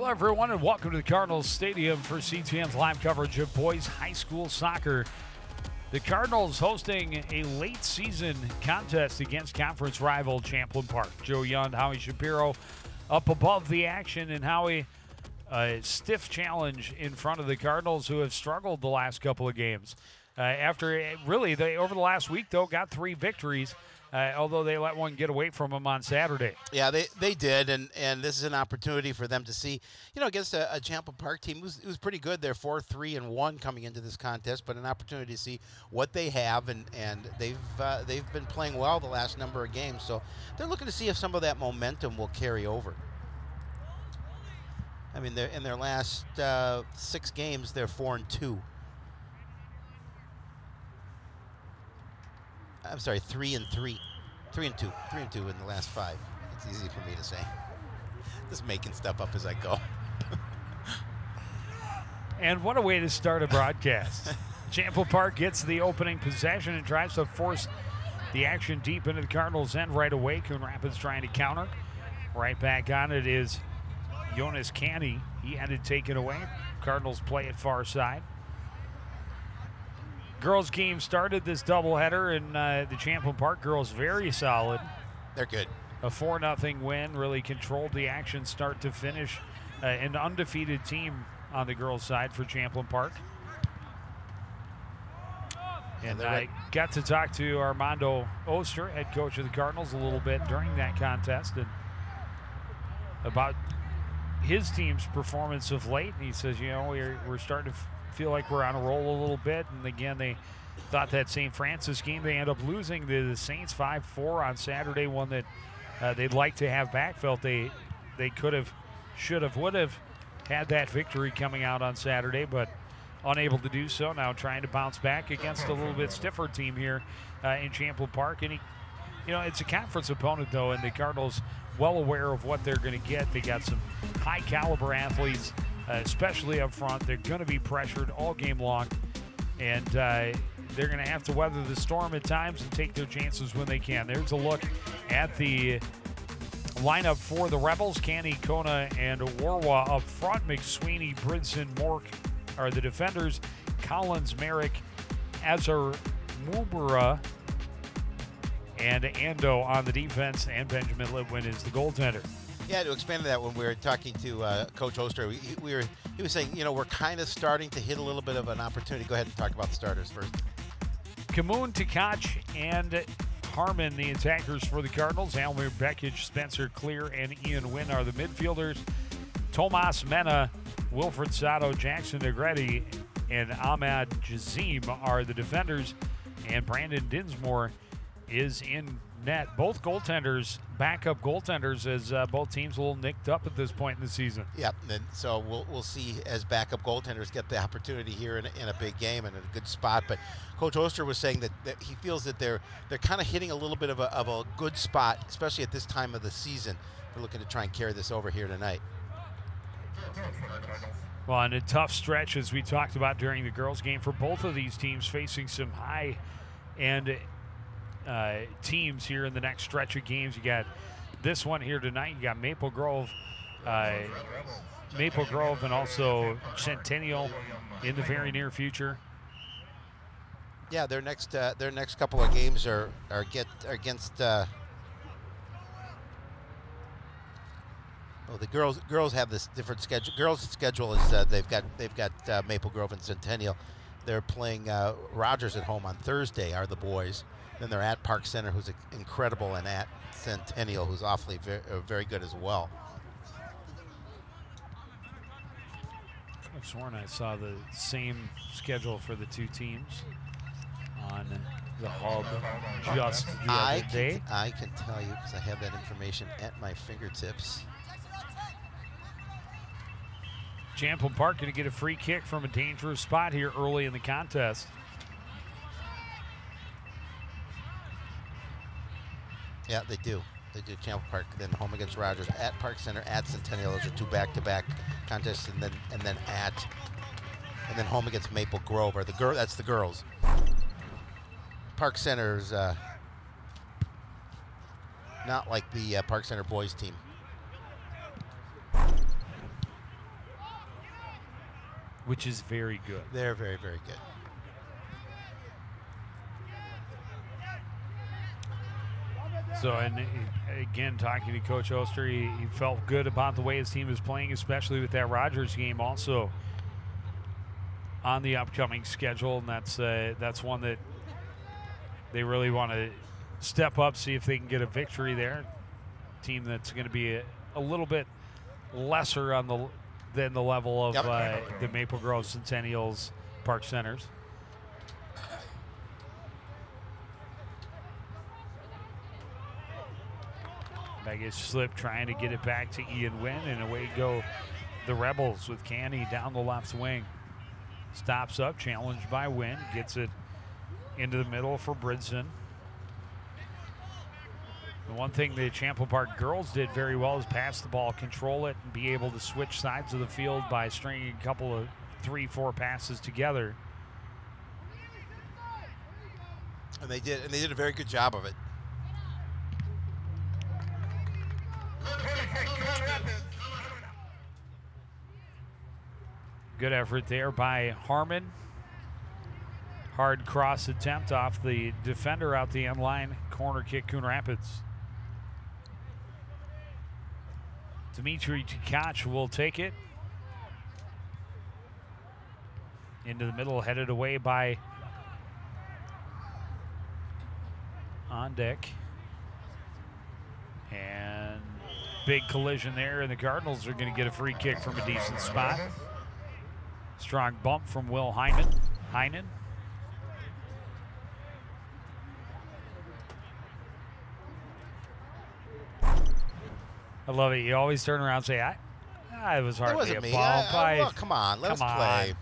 everyone, and welcome to the Cardinals Stadium for CTN's live coverage of boys high school soccer. The Cardinals hosting a late season contest against conference rival Champlin Park. Joe Young, Howie Shapiro up above the action, and Howie, a stiff challenge in front of the Cardinals, who have struggled the last couple of games. After really, they over the last week, though, got 3 victories. Although they let one get away from them on Saturday. Yeah, they did, and this is an opportunity for them to see, against a Champlin Park team who's pretty good. They're 4-3-1 coming into this contest, but an opportunity to see what they have, and they've been playing well the last number of games, so they're looking to see if some of that momentum will carry over. I mean, in their last 6 games, they're 4-2. I'm sorry, 3-3. 3-2. 3-2 in the last 5. It's easy for me to say. Just making stuff up as I go. And what a way to start a broadcast. Champlin Park gets the opening possession and tries to force the action deep into the Cardinals' end right away. Coon Rapids trying to counter. Right back on it is Jonas Canny. He had it taken away. Cardinals play it far side. Girls game started this doubleheader, and the Champlin Park girls very solid. They're good. A 4-0 win, really controlled the action start to finish. An undefeated team on the girls' side for Champlin Park. And I got to talk to Armando Oster, head coach of the Cardinals, a little bit during that contest, and about his team's performance of late. And he says, we're starting to feel like we're on a roll a little bit, and again, they thought that St. Francis game, they end up losing to the Saints 5-4 on Saturday, one that they'd like to have back. Felt they could have, should have, would have had that victory coming out on Saturday, but unable to do so. Now trying to bounce back against a little bit stiffer team here in Champlin Park. And it's a conference opponent, though, and the Cardinals well aware of what they're going to get. They got some high caliber athletes, especially up front. They're going to be pressured all game long, and they're going to have to weather the storm at times and take their chances when they can. There's a look at the lineup for the Rebels. Canny, Kona, and Warwa up front. McSweeney, Bridson, Mork are the defenders. Collins, Merrick, Azar Mubara, and Ando on the defense, and Benjamin Litwin is the goaltender. Yeah, to expand on that, when we were talking to Coach Oster, he was saying, we're kind of starting to hit a little bit of an opportunity. Go ahead and talk about the starters first. Kamoon, Tkach, and Harmon, the attackers for the Cardinals. Almir Bekic, Spencer Clear, and Ian Wynn are the midfielders. Tomas Mena, Wilfred Sato, Jackson Negretti, and Ahmad Jazim are the defenders. And Brandon Dinsmore is in net. Both goaltenders, backup goaltenders, as both teams a little nicked up at this point in the season. Yep, and so we'll see as backup goaltenders get the opportunity here in a big game and in a good spot. But Coach Oster was saying that he feels that they're kind of hitting a little bit of a good spot, especially at this time of the season. We're looking to try and carry this over here tonight. Well, and a tough stretch, as we talked about during the girls' game, for both of these teams, facing some high-end teams here in the next stretch of games. You got this one here tonight. You got Maple Grove, and also Centennial in the very near future. Yeah, their next couple of games are against. The girls have this different schedule. Girls' schedule is they've got Maple Grove and Centennial. They're playing Rogers at home on Thursday. Are the boys. Then they're at Park Center, who's incredible, and at Centennial, who's awfully very good as well. I've sworn I saw the same schedule for the two teams on the hub just the other day. I can tell you, because I have that information at my fingertips. Champlin Park going to get a free kick from a dangerous spot here early in the contest. Yeah, they do. They do. Champlin Park, then home against Rogers, at Park Center, at Centennial. Those are 2 back-to-back contests, and then home against Maple Grove. Or that's the girls. Park Center's not like the Park Center boys team. which is very good. They're very, very good. So, and again, talking to Coach Oster, he felt good about the way his team is playing, especially with that Rogers game also on the upcoming schedule, and that's one that they really want to step up, see if they can get a victory there. Team that's going to be a little bit lesser on than the level of the Maple Grove Centennials Park Centers. Baggage slip trying to get it back to Ian Wynn, and away go the Rebels with Canny down the left wing. Stops up, challenged by Wynn, gets it into the middle for Bridson. The one thing the Champlain Park girls did very well is pass the ball, control it, and be able to switch sides of the field by stringing a couple of 3-4 passes together. And they did a very good job of it. Good effort there by Harmon. Hard cross attempt off the defender out the end line. Corner kick, Coon Rapids. Dimitri Tkach will take it. Into the middle, headed away by On Deck. And big collision there, and the Cardinals are going to get a free kick from a decent spot. Strong bump from Will Heinen. I love it. You always turn around and say, it was hardly a bump. Well, come on, let us play.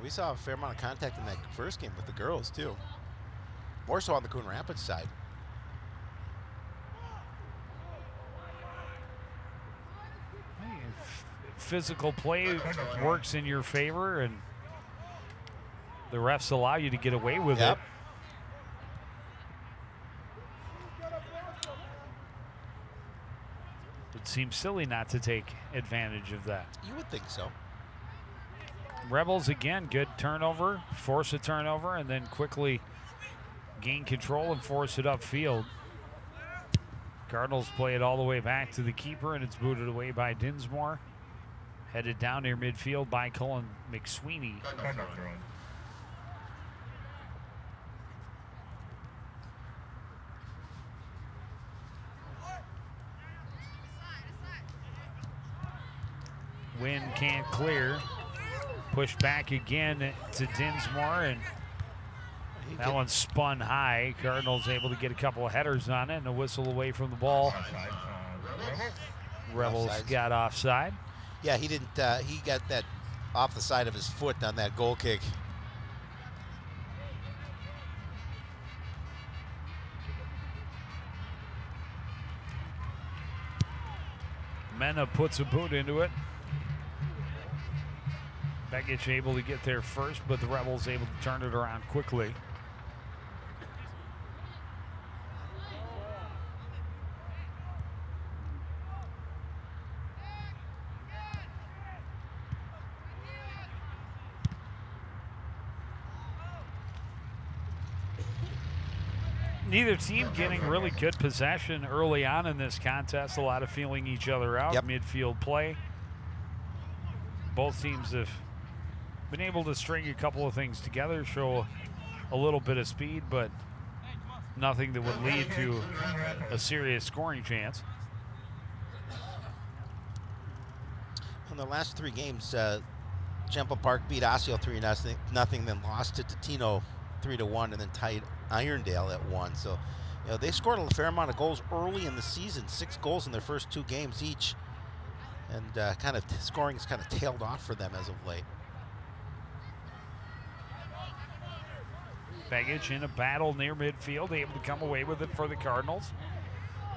We saw a fair amount of contact in that first game with the girls, too. More so on the Coon Rapids side. Physical play works in your favor, and the refs allow you to get away with it. It seems silly not to take advantage of that. You would think so. Rebels again, good turnover, force a turnover, and then quickly gain control and force it upfield. Cardinals play it all the way back to the keeper, and it's booted away by Dinsmore. Headed down near midfield by Cullen McSweeney. Wynn can't clear. Push back again to Dinsmore, and that one spun high. Cardinals able to get a couple of headers on it, and a whistle away from the ball. Rebels got offside. Yeah, he didn't. He got that off the side of his foot on that goal kick. Mena puts a boot into it. Begich able to get there first, but the Rebels able to turn it around quickly. Neither team getting really good possession early on in this contest. A lot of feeling each other out. Midfield play. Both teams have been able to string a couple of things together, show a little bit of speed, but nothing that would lead to a serious scoring chance. In the last 3 games, Champlain Park beat Osseo 3-0, then lost to Totino 3-1, and then tied Irondale at 1. So, you know, they scored a fair amount of goals early in the season, 6 goals in their first 2 games each, and kind of scoring has kind of tailed off for them as of late. Begich in a battle near midfield, able to come away with it for the Cardinals.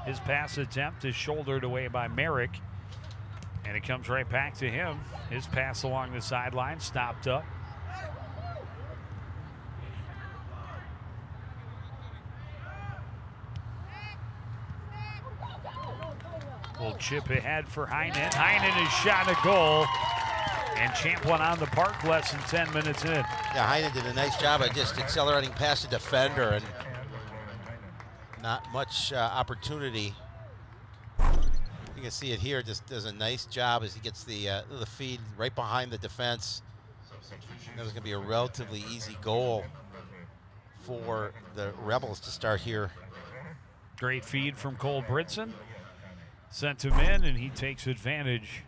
His pass attempt is shouldered away by Merrick, and it comes right back to him. His pass along the sideline, stopped up. Little chip ahead for Heinen. Heinen is shot a goal. And Champlin on the park less than 10 minutes in. Yeah, Heinen did a nice job of just accelerating past the defender and not much opportunity. You can see it here, just does a nice job as he gets the feed right behind the defense. That was going to be a relatively easy goal for the Rebels to start here. Great feed from Cole Britson. Sent him in, and he takes advantage.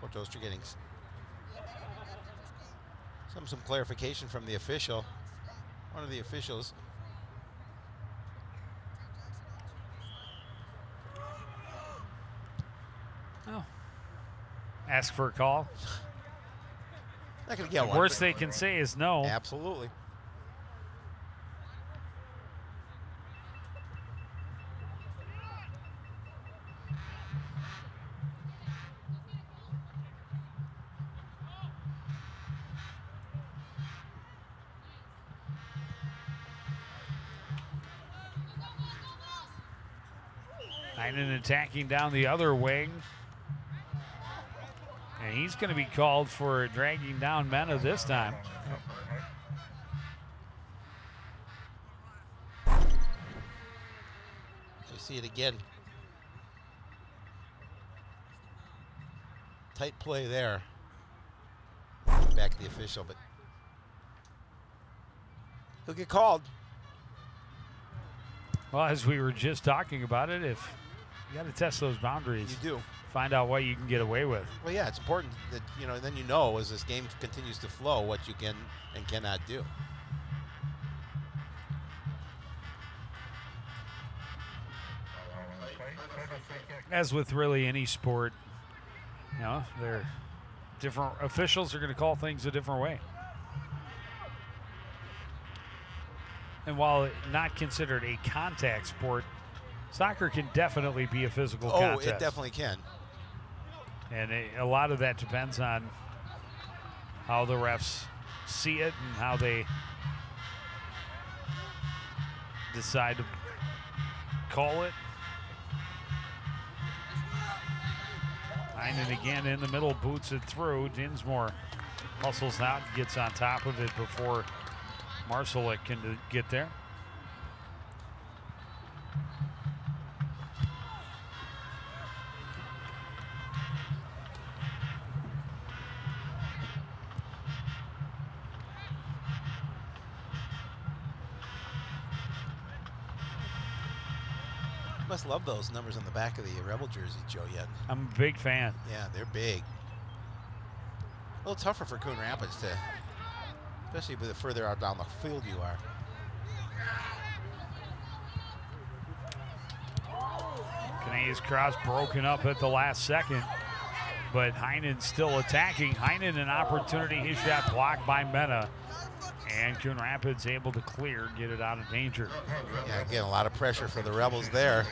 Coach Oster getting some clarification from the official, one of the officials. Oh. Ask for a call. Not going to get The one. worst they can say is no. Absolutely. Heinen attacking down the other wing. And he's going to be called for dragging down Mena this time. You see it again. Tight play there. Back to the official, but he'll get called. Well, as we were just talking about it, if you got to test those boundaries. You do. Find out what you can get away with. Well, yeah, it's important that, then you know as this game continues to flow what you can and cannot do. As with really any sport, they're different officials are going to call things a different way. And while not considered a contact sport, soccer can definitely be a physical contest. Oh, it definitely can. And a lot of that depends on how the refs see it and how they decide to call it. Heinen again in the middle, boots it through. Dinsmore hustles out and gets on top of it before Marcelik can get there. Must love those numbers on the back of the Rebel jersey, Joe Yen. I'm a big fan. Yeah, they're big. A little tougher for Coon Rapids to, especially the further out down the field you are. Canadia's cross broken up at the last second, but Heinen still attacking. Heinen an opportunity, his shot blocked by Mena. And Coon Rapids able to clear, get it out of danger. Yeah, again, a lot of pressure for the Rebels there.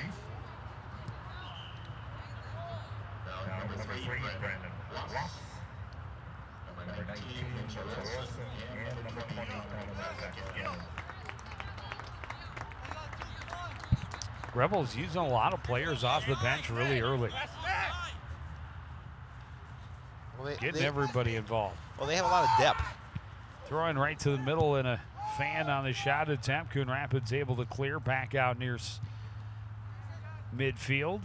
Rebels using a lot of players off the bench really early. Well, Getting everybody involved. Well, they have a lot of depth. Throwing right to the middle and a fan on the shot attempt. Coon Rapids able to clear back out near midfield.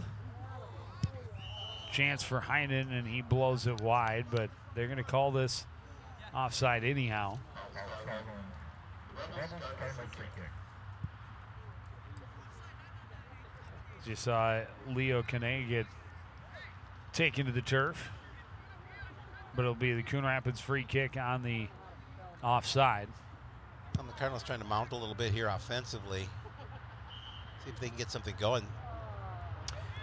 Chance for Heinen, and he blows it wide, but they're going to call this offside anyhow. You saw Leo Kane get taken to the turf, but it'll be the Coon Rapids free kick on the offside. The Cardinals trying to mount a little bit here offensively. See if they can get something going.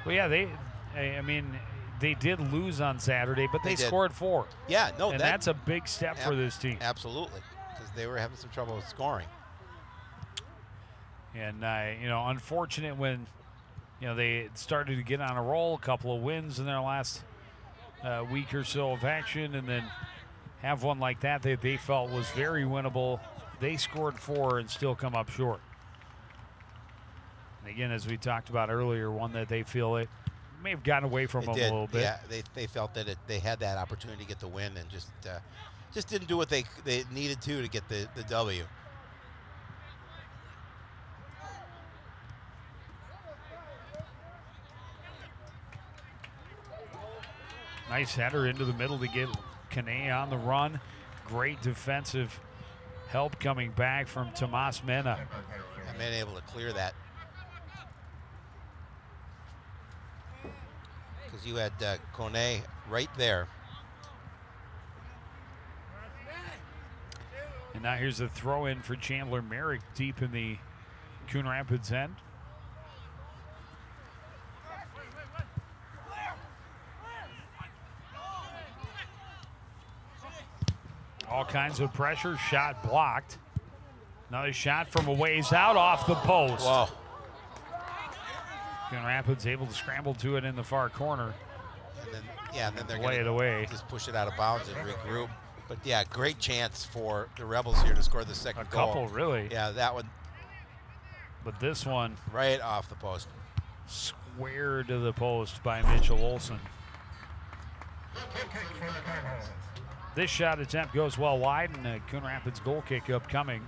Well, yeah, they did lose on Saturday, but they scored 4. Yeah, no, and that's a big step for this team. Absolutely, because they were having some trouble with scoring. And, you know, unfortunate when, you know, they started to get on a roll, a couple of wins in their last week or so of action, and then have one like that they felt was very winnable. They scored 4 and still come up short. And again, as we talked about earlier, one that they feel it may have gotten away from them a little bit. Yeah, they felt that they had that opportunity to get the win and just didn't do what they needed to get the W. Nice header into the middle to get Kane on the run. Great defensive help coming back from Tomas Mena. And Mena able to clear that. Because you had Kone right there. And now here's a throw in for Chandler Merrick deep in the Coon Rapids end. All kinds of pressure, shot blocked. Another shot from a ways out off the post. Wow. Coon Rapids able to scramble to it in the far corner. And then they're lay it away. Just push it out of bounds and regroup. But yeah, great chance for the Rebels here to score the second goal. A couple, really. Yeah, that one. But this one. Right off the post. Square to the post by Mitchell Olson. This shot attempt goes well wide, and a Coon Rapids goal kick upcoming.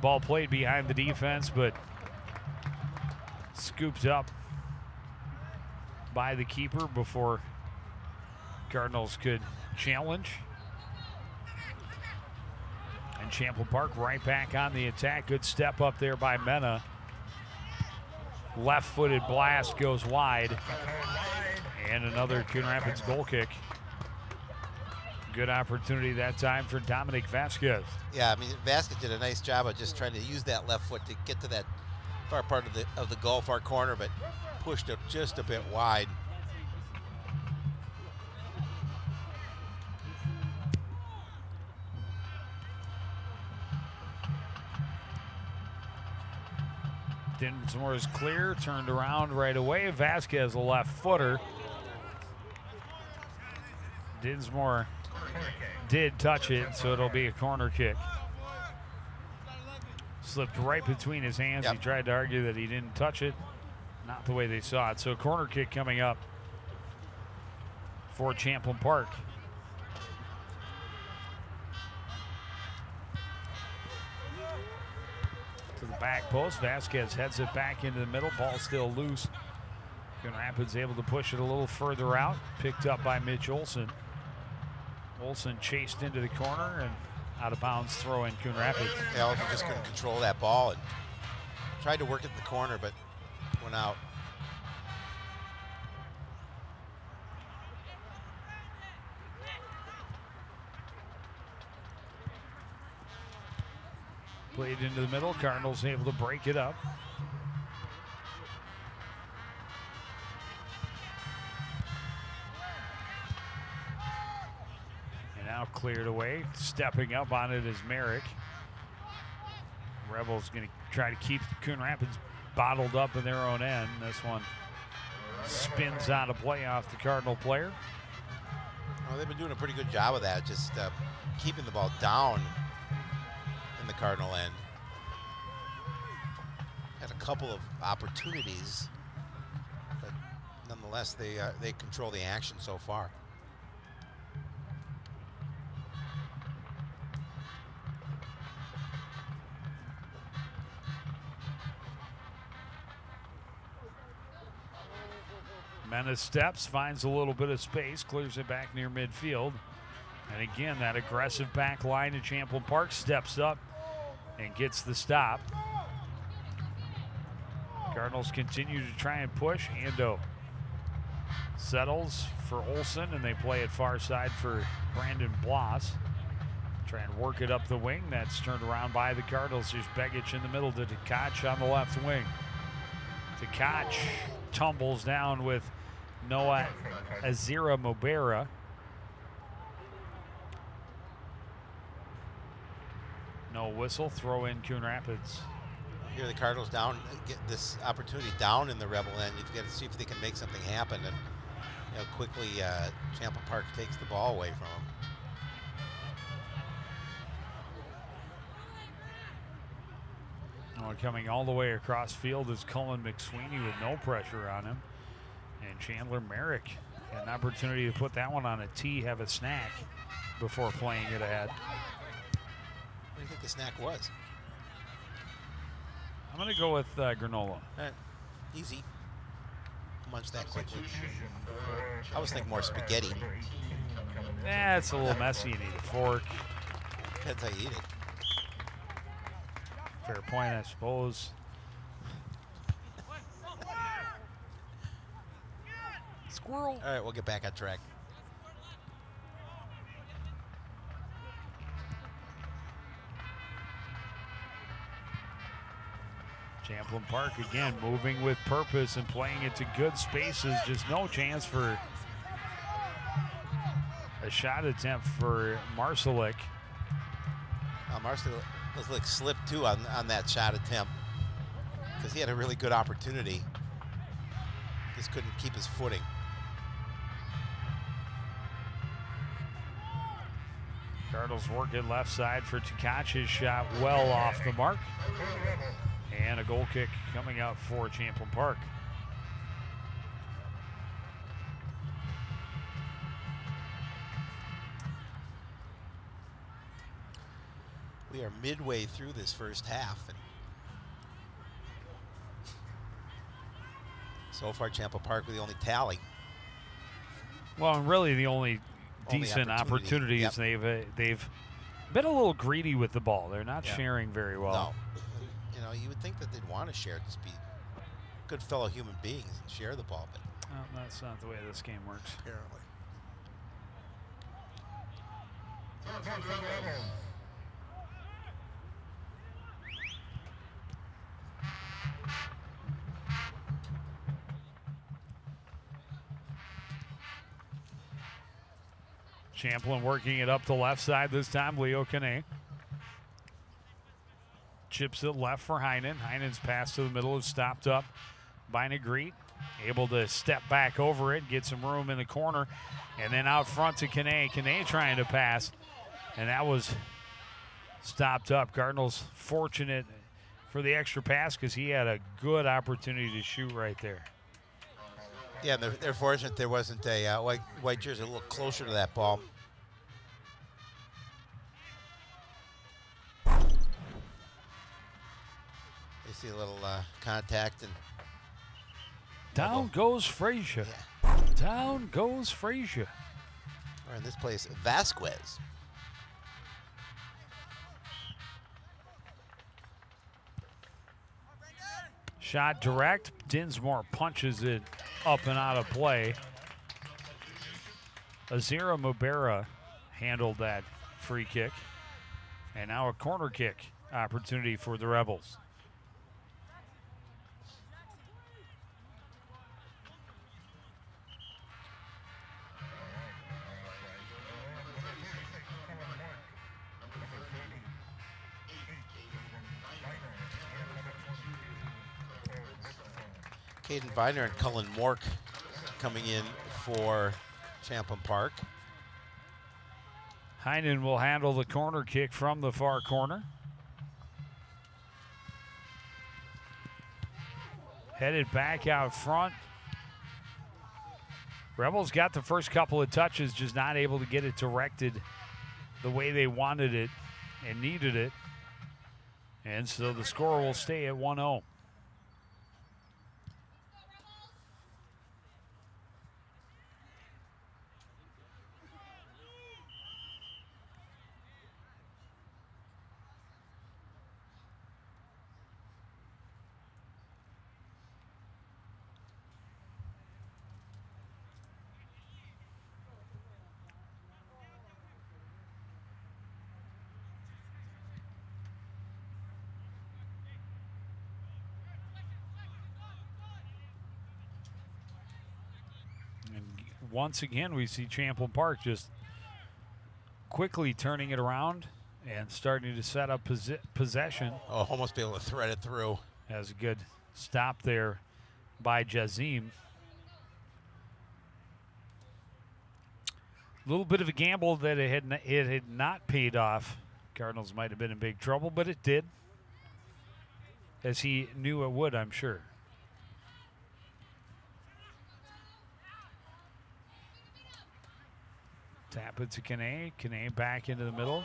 Ball played behind the defense, but scooped up by the keeper before Cardinals could challenge. And Champlain Park right back on the attack. Good step up there by Mena. Left-footed blast goes wide. And another Coon Rapids goal kick. Good opportunity that time for Dominic Vasquez. Yeah, I mean, Vasquez did a nice job of just trying to use that left foot to get to that far part of the goal, far corner, but pushed it just a bit wide. Dinsmore is clear, turned around right away. Vasquez, a left footer. Dinsmore did touch it, so it'll be a corner kick. Slipped right between his hands. Yep. He tried to argue that he didn't touch it. Not the way they saw it. So a corner kick coming up for Champlain Park. To the back post. Vasquez heads it back into the middle. Ball still loose. Coon Rapids able to push it a little further out. Picked up by Mitch Olson. Olson chased into the corner and out of bounds throw in Coon Rapids. Yeah, Olson just couldn't control that ball and tried to work it in the corner, but went out. Played into the middle. Cardinals able to break it up. Now cleared away. Stepping up on it is Merrick. Rebels going to try to keep Coon Rapids bottled up in their own end. This one spins out of play off the Cardinal player. Well, they've been doing a pretty good job of that, just keeping the ball down in the Cardinal end. Had a couple of opportunities, but nonetheless, they control the action so far. Mena steps, finds a little bit of space, clears it back near midfield. And again, that aggressive back line in Champlain Park steps up and gets the stop. Cardinals continue to try and push. Ando settles for Olson, and they play it far side for Brandon Bloss. Try and work it up the wing. That's turned around by the Cardinals. There's Begic in the middle to Tkach on the left wing. Tkach tumbles down with Noah Azira Mobera. No whistle, throw in Coon Rapids. Here the Cardinals down, get this opportunity down in the Rebel end. You've got to see if they can make something happen. And quickly Champlain Park takes the ball away from them. Coming all the way across field is Cullen McSweeney with no pressure on him. And Chandler Merrick had an opportunity to put that one on a tee, have a snack before playing it ahead. What do you think the snack was? I'm going to go with granola. Easy. Munch that quickly. I was thinking more spaghetti. It's a little messy. You need a fork. Depends how you eat it. Fair point, I suppose. Squirrel. All right, we'll get back on track. Champlain Park again moving with purpose and playing it to good spaces. Just no chance for a shot attempt for Marcelik. Marcelik slipped too on that shot attempt because he had a really good opportunity. Just couldn't keep his footing. Cardinals work it left side for Tkach's shot well off the mark. And a goal kick coming out for Champlain Park. We are midway through this first half. And so far, Champlain Park with the only tally. Well, and really the only decent opportunities. Yep. They've been a little greedy with the ball. They're not sharing very well. No. You would think that they'd want to share, just be good fellow human beings and share the ball, but that's not the way this game works. Apparently. Champlain working it up the left side this time. Leo Kane chips it left for Heinen. Heinen's pass to the middle is stopped up by Negrete. Able to step back over it, get some room in the corner, and then out front to Kane. Kane trying to pass, and that was stopped up. Cardinals fortunate for the extra pass because he had a good opportunity to shoot right there. Yeah, they're fortunate there wasn't a white jersey a little closer to that ball. You see a little contact and down goes Frazier. Yeah. Down goes Frazier. Or in this place, Vasquez. Shot direct. Dinsmore punches it up and out of play. Azira Mobera handled that free kick. And now a corner kick opportunity for the Rebels. Caden Viner and Cullen Mork coming in for Champlain Park. Heinen will handle the corner kick from the far corner. Headed back out front. Rebels got the first couple of touches, just not able to get it directed the way they wanted it and needed it. And so the score will stay at 1-0. once again, we see Champlin Park just quickly turning it around and starting to set up possession. Oh, almost be able to thread it through. Has a good stop there by Jazim. A little bit of a gamble that it had not paid off. Cardinals might have been in big trouble, but it did, as he knew it would, I'm sure. Tap it to Kane. Kane back into the middle.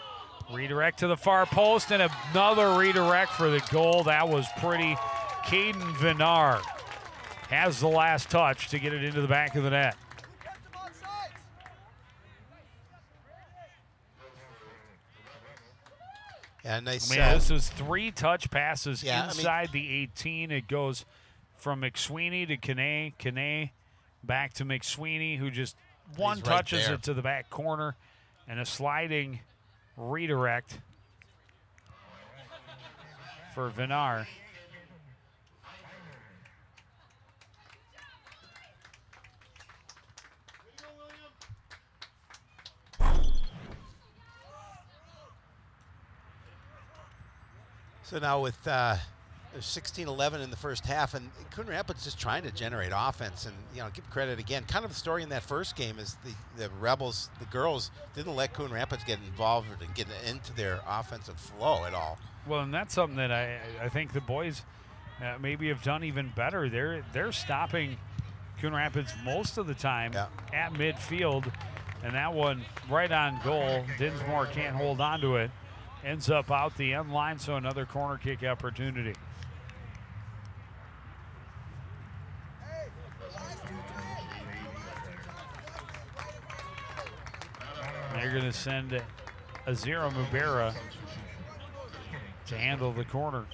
Redirect to the far post, and another redirect for the goal. That was pretty. Caden Vinar has the last touch to get it into the back of the net. Yeah, nice. This is 3 touch passes inside the 18. It goes from McSweeney to Kane back to McSweeney, who just touches it to the back corner, and a sliding redirect for Vinar. So now with 16-11 in the first half, and Coon Rapids just trying to generate offense, and give credit again. Kind of the story in that first game is the Rebels, the girls, didn't let Coon Rapids get involved and get into their offensive flow at all. Well, and that's something that I think the boys maybe have done even better. They're stopping Coon Rapids most of the time at midfield, and that one right on goal. Dinsmore can't hold on to it. Ends up out the end line, so another corner kick opportunity. They're going to send Azira Mubera to handle the corner.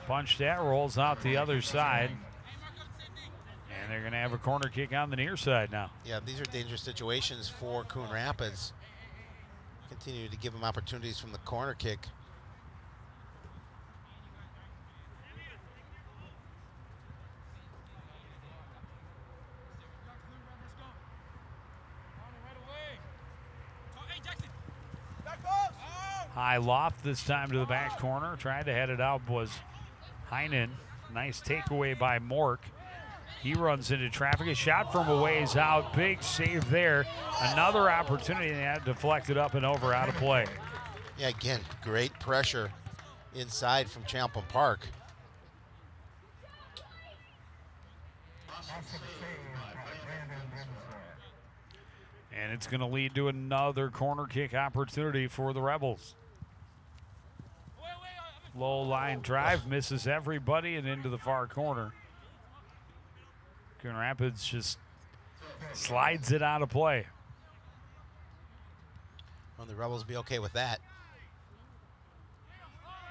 Punch that, rolls out the other side. And they're going to have a corner kick on the near side now. Yeah, these are dangerous situations for Coon Rapids. Continue to give them opportunities from the corner kick. High loft this time to the back corner. Tried to head it out was Heinen. Nice takeaway by Mork. He runs into traffic. A shot from a ways out. Big save there. Another opportunity that deflected up and over, out of play. Yeah, again, great pressure inside from Champlin Park. And it's going to lead to another corner kick opportunity for the Rebels. Low line drive, misses everybody and into the far corner. Coon Rapids just slides it out of play. Well, the Rebels will be okay with that,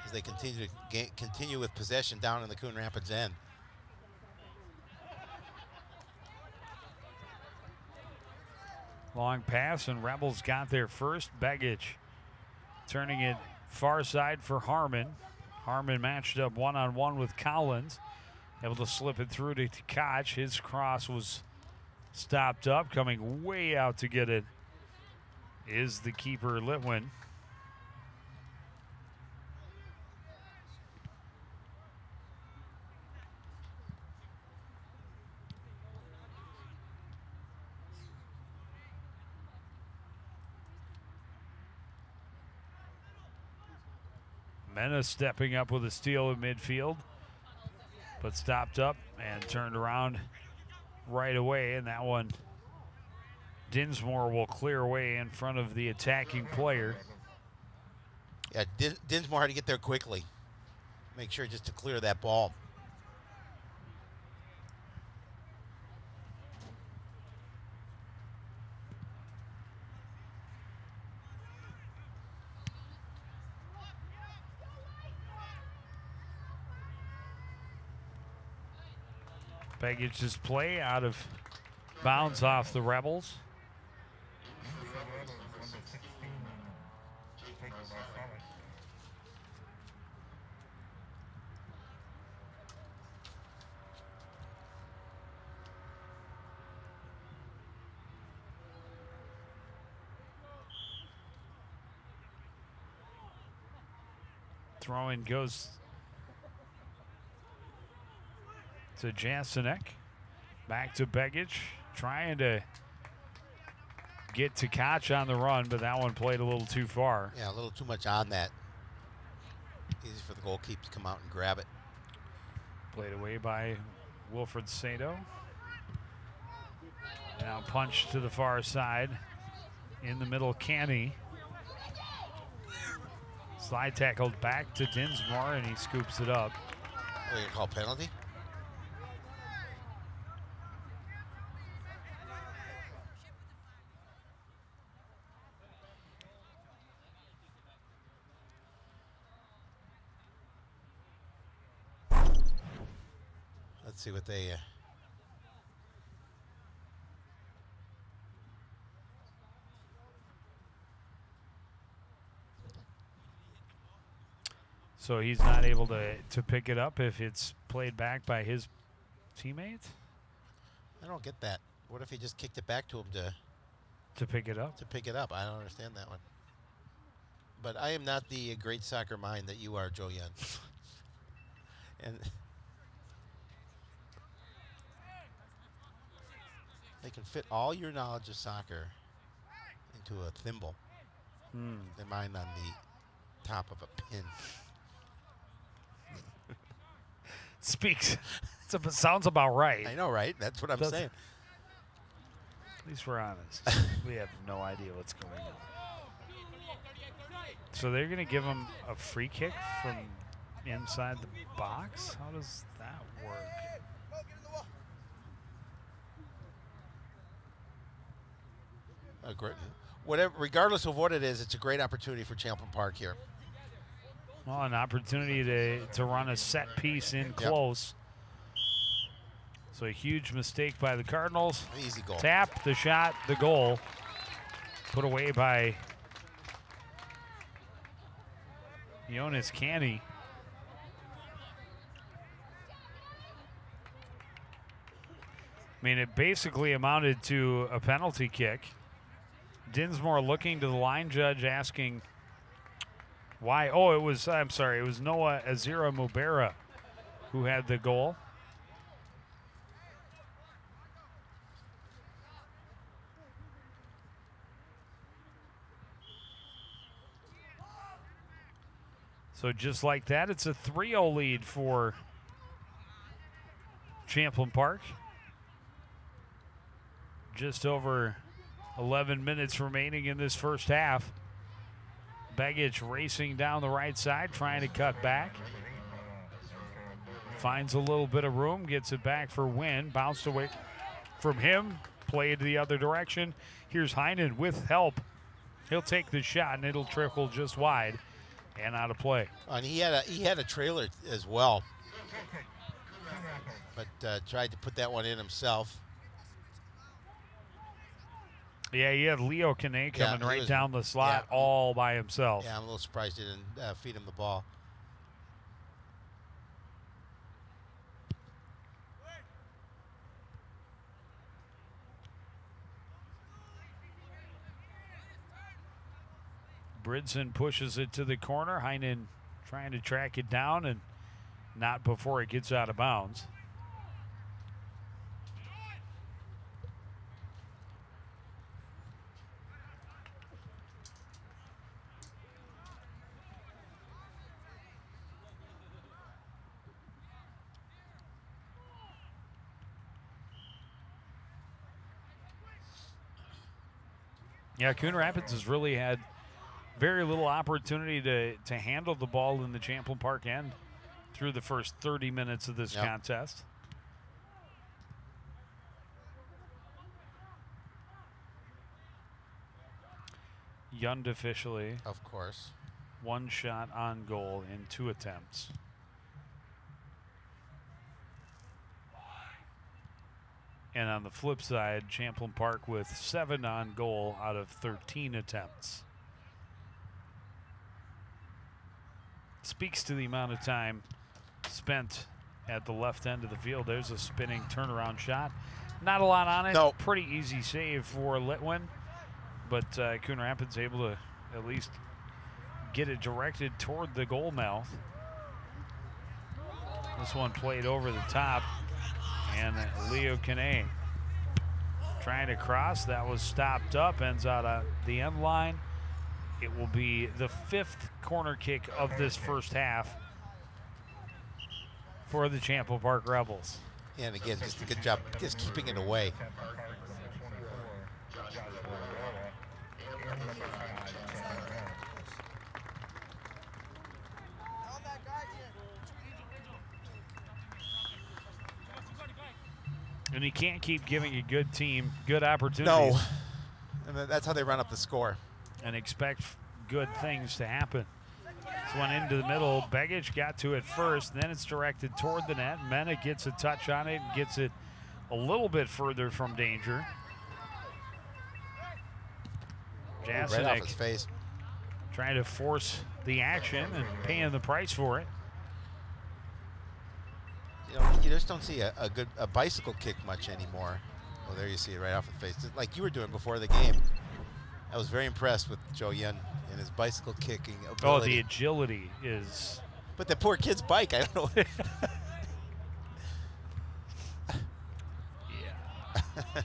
as they continue with possession down in the Coon Rapids end. Long pass, and Rebels got there first. Begich turning it far side for Harmon. Harmon matched up one-on-one with Collins. Able to slip it through to Koch. His cross was stopped up. Coming way out to get it is the keeper, Litwin. Mena stepping up with a steal in midfield, but stopped up and turned around right away, and that one Dinsmore will clear away in front of the attacking player. Yeah, Dinsmore had to get there quickly. Make sure just to clear that ball. Begich's play out of bounds off the Rebels. Throw-in goes to Jasinek. Back to Begic, trying to get to Koch on the run, but that one played a little too far. Yeah, a little too much on that. Easy for the goalkeeper to come out and grab it. Played away by Wilfred Sato. Now punch to the far side. In the middle, Canny. Slide tackled back to Dinsmore, and he scoops it up. What do you call penalty? Let's see what they... So he's not able to pick it up if it's played back by his teammate? I don't get that. What if he just kicked it back to him to pick it up? To pick it up. I don't understand that one. But I am not the great soccer mind that you are, Joe Yen. And they can fit all your knowledge of soccer into a thimble. And mine on the top of a pin. Speaks. It sounds about right. I know, right? That's what I'm saying. At least we're honest. We have no idea what's going on. So they're going to give him a free kick from inside the box? How does that work? Great. Whatever, regardless of what it is, it's a great opportunity for Champlin Park here. Well, an opportunity to run a set piece in close. So a huge mistake by the Cardinals. Easy goal. Tap, the shot, the goal. Put away by Jonas Canny. I mean, it basically amounted to a penalty kick. Dinsmore looking to the line judge, asking why. Oh, it was Noah Azira Mubera who had the goal. So just like that, it's a 3-0 lead for Champlin Park. Just over 11 minutes remaining in this first half. Begic racing down the right side, trying to cut back. Finds a little bit of room, gets it back for Wynn. Bounced away from him, played the other direction. Here's Heinen with help. He'll take the shot, and it'll trickle just wide and out of play. And he had a trailer as well, but tried to put that one in himself. Yeah, he had Leo Kane coming right down the slot all by himself. Yeah, I'm a little surprised he didn't feed him the ball. Bridson pushes it to the corner. Heinen trying to track it down, and not before it gets out of bounds. Yeah, Coon Rapids has really had very little opportunity to handle the ball in the Champlin Park end through the first 30 minutes of this contest. Yund officially, of course, 1 shot on goal in 2 attempts. And on the flip side, Champlin Park with 7 on goal out of 13 attempts. Speaks to the amount of time spent at the left end of the field. There's a spinning turnaround shot. Not a lot on it. No. Pretty easy save for Litwin. But Coon Rapids able to at least get it directed toward the goal mouth. This one played over the top, and Leo Kane trying to cross. That was stopped up, ends out at the end line. It will be the 5th corner kick of this first half for the Champlin Park Rebels. And again, just a good job just keeping it away. And you can't keep giving a good team good opportunities. No, and that's how they run up the score. And expect good things to happen. This one into the middle. Begich got to it first, then it's directed toward the net. Mena gets a touch on it and gets it a little bit further from danger. Right off his face. Trying to force the action and paying the price for it. You know, you just don't see a bicycle kick much anymore. Oh, there you see it right off the face, just like you were doing before the game. I was very impressed with Joe Yen and his bicycle kicking ability. Oh, the agility is. But the poor kid's bike, I don't know. Yeah.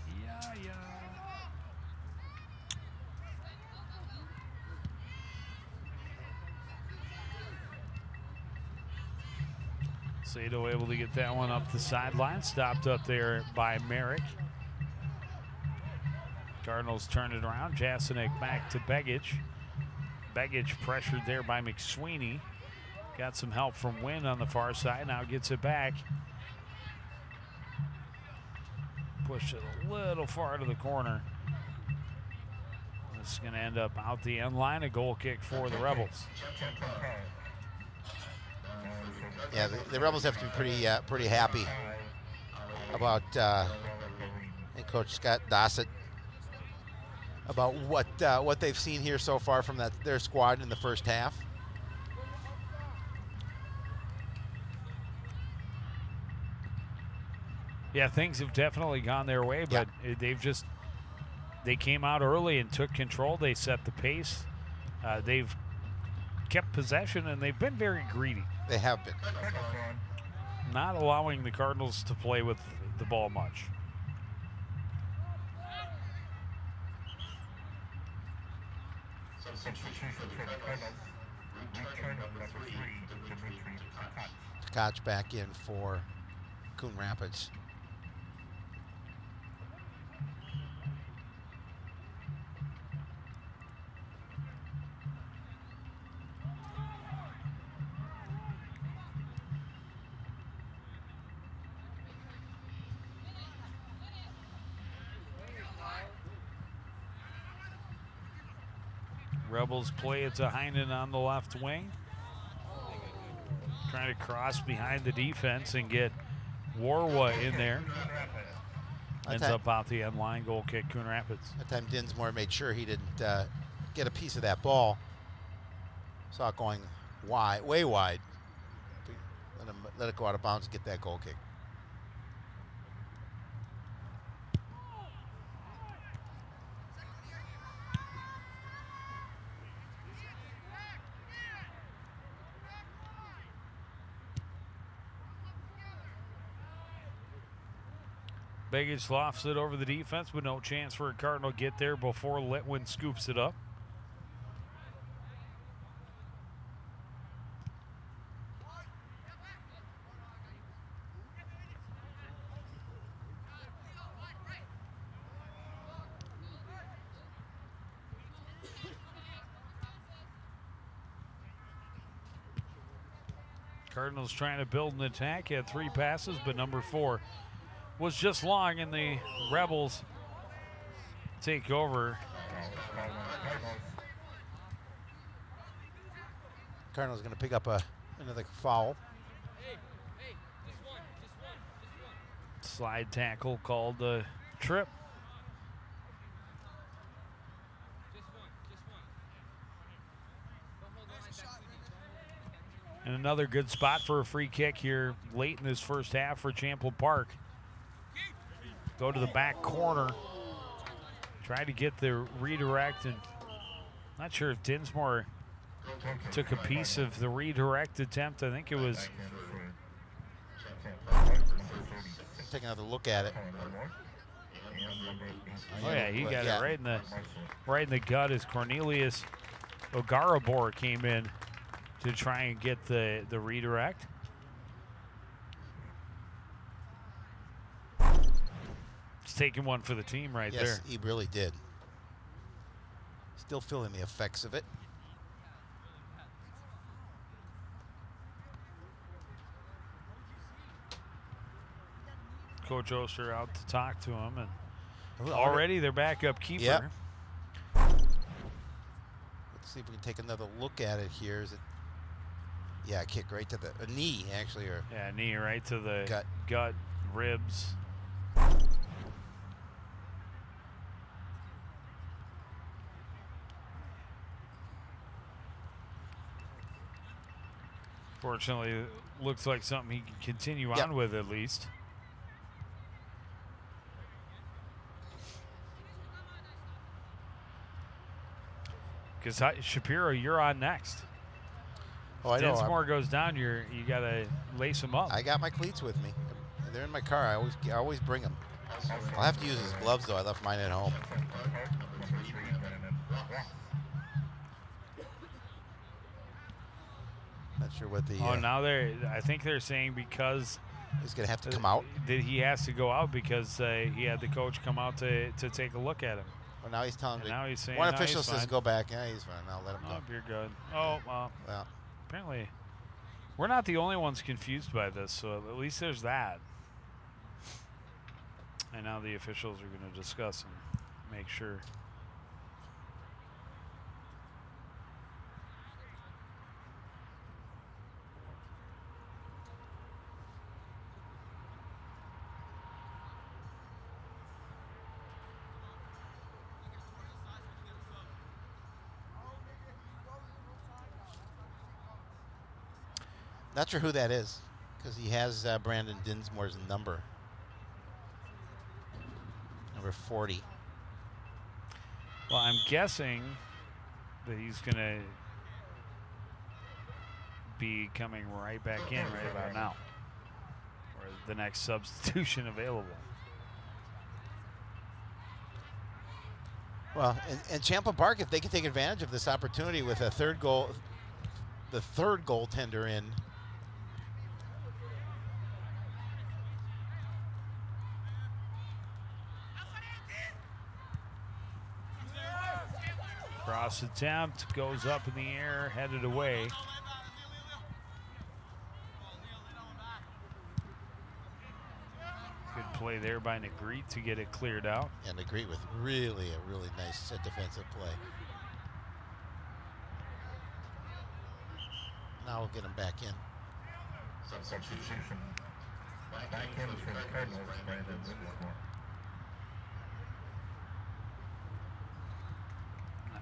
Sato able to get that one up the sideline. Stopped up there by Merrick. Cardinals turn it around. Jasinek back to Begich. Begich pressured there by McSweeney. Got some help from Wynn on the far side. Now gets it back. Pushed it a little far to the corner. This is going to end up out the end line. A goal kick for the Rebels. Yeah, the Rebels have to be pretty happy about and Coach Scott Dossett about what they've seen here so far from their squad in the first half. Yeah, things have definitely gone their way, but they came out early and took control. They set the pace. They've kept possession, and they've been very greedy. They have been. Not allowing the Cardinals to play with the ball much. Koch back in for Coon Rapids. Rebels play it to Heinen on the left wing. Trying to cross behind the defense and get Warwa in there. Ends up out the end line, goal kick, Coon Rapids. That time Dinsmore made sure he didn't get a piece of that ball. Saw it going wide, way wide. Let it go out of bounds and get that goal kick. Begich lofts it over the defense, but no chance for a Cardinal to get there before Litwin scoops it up. Cardinals trying to build an attack. Had 3 passes, but number 4 was just long, and the Rebels take over. Cardinals going to pick up another foul. Slide tackle called the trip. And another good spot for a free kick here late in this first half for Champlin Park. Go to the back corner. Try to get the redirect, and not sure if Dinsmore took a piece of the redirect attempt. I think it was. Take another look at it. Oh yeah, he got it right in the gut as Cornelius Ogarabor came in to try and get the redirect. He's taking one for the team right there. Yes, he really did. Still feeling the effects of it. Coach Oster out to talk to him, and already their backup keeper. Yep. Let's see if we can take another look at it here. Is it? Yeah, kick right to the knee, actually, or yeah, knee right to the gut, ribs. Fortunately, it looks like something he can continue on with at least. Because Shapiro, you're on next. Oh, I know. Dinsmore goes down, you gotta lace him up. I got my cleats with me. They're in my car. I always bring them. I'll have to use his gloves though. I left mine at home. Not sure what the. Oh, now I think they're saying because he's gonna have to come out. That he has to go out because he had the coach come out to take a look at him. Well, now he's telling me. Now he's saying one official says go back. Yeah, he's fine. I'll let him go. You're good. Oh, well. Apparently, we're not the only ones confused by this, so at least there's that. And now the officials are going to discuss and make sure. Not sure who that is, because he has Brandon Dinsmore's number. Number 40. Well, I'm guessing that he's going to be coming right back in right about now. Or the next substitution available. Well, and Champlin Park, if they can take advantage of this opportunity with a third goal, the third goaltender in. Cross attempt goes up in the air, headed away. Good play there by Negrete to get it cleared out. And Negrete with a really nice defensive play. Now we'll get him back in. Substitution. Back in for the Cardinals, Brandon Dinsmore.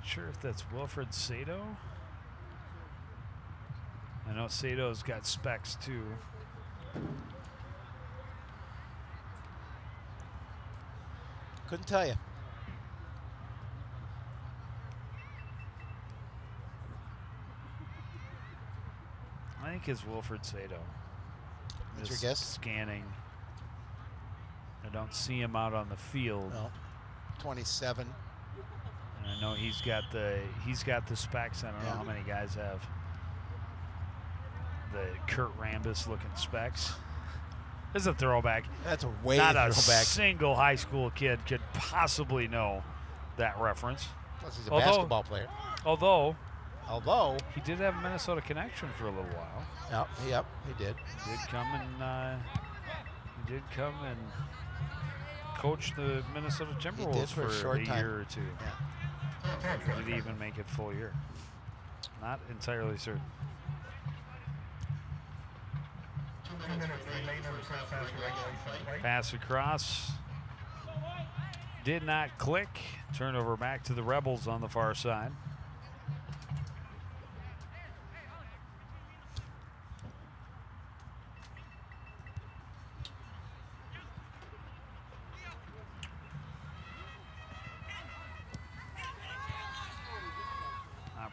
Sure if that's Wilfred Sato. I know Sato's got specs too. Couldn't tell you. I think it's Wilfred Sato. What's your guess? Scanning. I don't see him out on the field. No. 27. I know he's got the specs. I don't know how many guys have the Kurt Rambis looking specs. This is a throwback. That's a way not throwback. A single high school kid could possibly know that reference. Plus he's a basketball player. Although he did have a Minnesota connection for a little while. Yep, he did. He did come and coach the Minnesota Timberwolves for a short time. year or two. Yeah. Did he even make it full year? Not entirely certain. 2 minutes remaining in the first half of regulation play. Pass across. Did not click. Turnover back to the Rebels on the far side.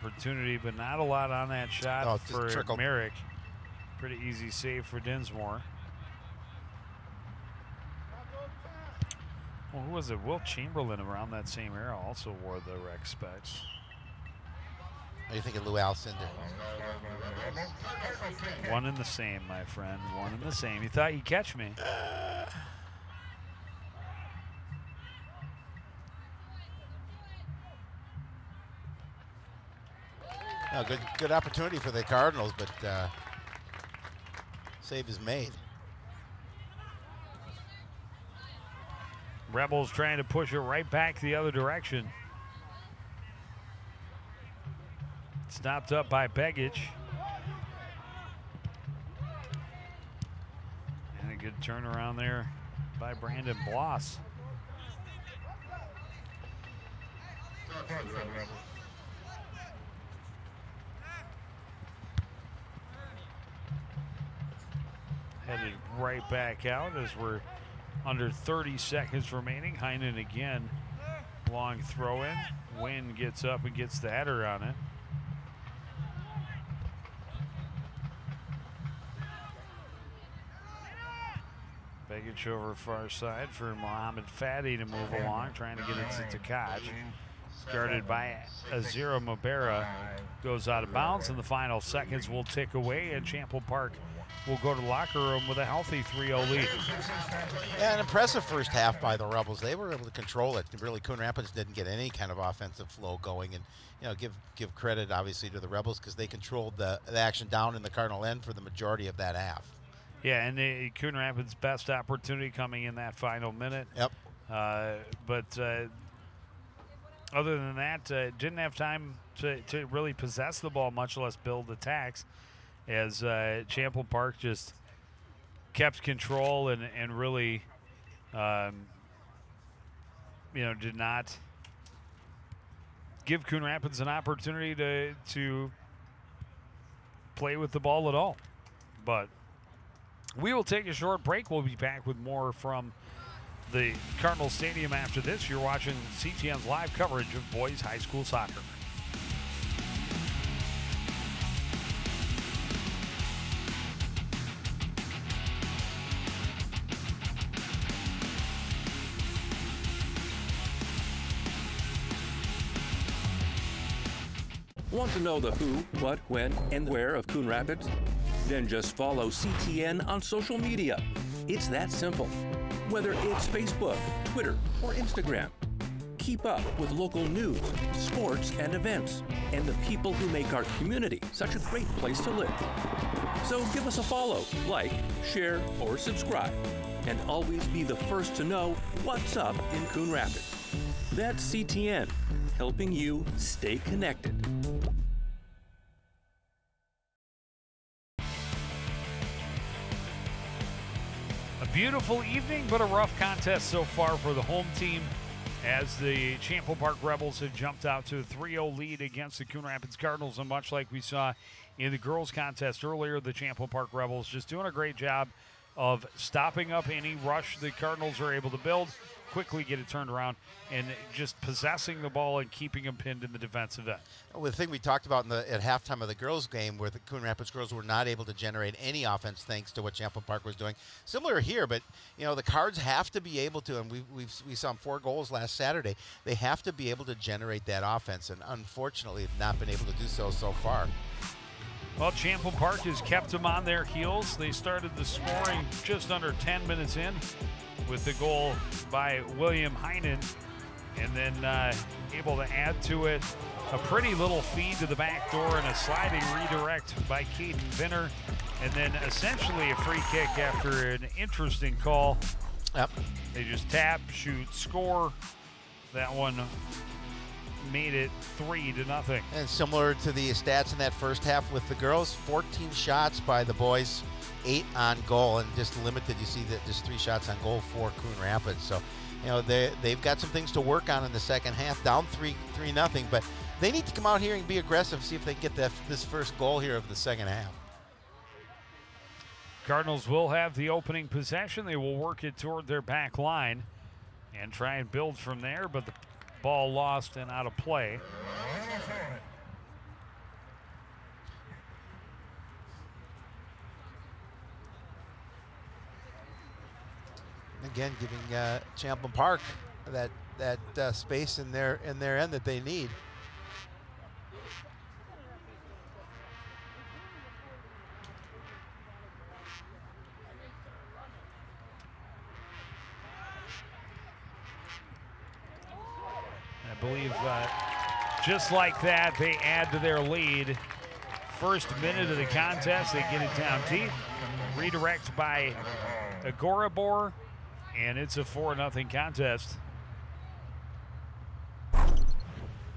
opportunity, but not a lot on that shot Oh, just for trickled. Merrick. Pretty easy save for Dinsmore. Well, who was it? Will Chamberlain around that same era also wore the rec specs. What do you think of Lou Alcindor? One and the same, my friend. One and the same. You thought you'd catch me. No, good opportunity for the Cardinals, but save is made. Rebels trying to push it right back the other direction. Stopped up by Begich. And a good turnaround there by Brandon Bloss. Headed right back out as we're under 30 seconds remaining. Heinen again, long throw in. Wynn gets up and gets the header on it. Begich over far side for Mohamed Fadi to move along, trying to get it to Tkach. Guarded by Azira Mabera, goes out of bounds, and the final seconds will tick away, and Chample Park will go to the locker room with a healthy 3-0 lead. Yeah, an impressive first half by the Rebels. They were able to control it. Really, Coon Rapids didn't get any kind of offensive flow going, and give credit obviously to the Rebels because they controlled the action down in the Cardinal end for the majority of that half. Yeah, and Coon Rapids' best opportunity coming in that final minute. Yep. But other than that, didn't have time to really possess the ball, much less build attacks, as Chample Park just kept control and really, did not give Coon Rapids an opportunity to play with the ball at all. But we will take a short break. We'll be back with more from the Cardinal Stadium after this. You're watching CTN's live coverage of boys high school soccer. Want to know the who, what, when, and where of Coon Rapids? Then just follow CTN on social media. It's that simple. Whether it's Facebook, Twitter, or Instagram. Keep up with local news, sports, and events, and the people who make our community such a great place to live. So give us a follow, like, share, or subscribe, and always be the first to know what's up in Coon Rapids. That's CTN, helping you stay connected. A beautiful evening, but a rough contest so far for the home team, as the Chample Park Rebels have jumped out to a 3-0 lead against the Coon Rapids Cardinals. And much like we saw in the girls contest earlier, the Chample Park Rebels just doing a great job of stopping up any rush the Cardinals are able to build, quickly get it turned around, and just possessing the ball and keeping them pinned in the defensive end. Well, the thing we talked about at halftime of the girls' game, where the Coon Rapids girls were not able to generate any offense thanks to what Chample Park was doing. Similar here, but the Cards have to be able to, and we saw 4 goals last Saturday. They have to be able to generate that offense, and unfortunately have not been able to do so far. Well, Chample Park has kept them on their heels. They started the scoring just under 10 minutes in with the goal by William Heinen, and then able to add to it a pretty little feed to the back door and a sliding redirect by Caden Vinner, and then essentially a free kick after an interesting call. Yep. They just tap, shoot, score. That one made it 3-0. And similar to the stats in that first half with the girls, 14 shots by the boys, 8 on goal, and just limited. You see that just 3 shots on goal for Coon Rapids. So, they've got some things to work on in the second half. Down 3-0, but they need to come out here and be aggressive. See if they can get this first goal here of the second half. Cardinals will have the opening possession. They will work it toward their back line and try and build from there, but the ball lost and out of play. again, giving Champlin Park that space in their end that they need. I believe just like that, they add to their lead. First minute of the contest, they get it down deep. Redirect by Agorabor, and it's a 4-0 contest.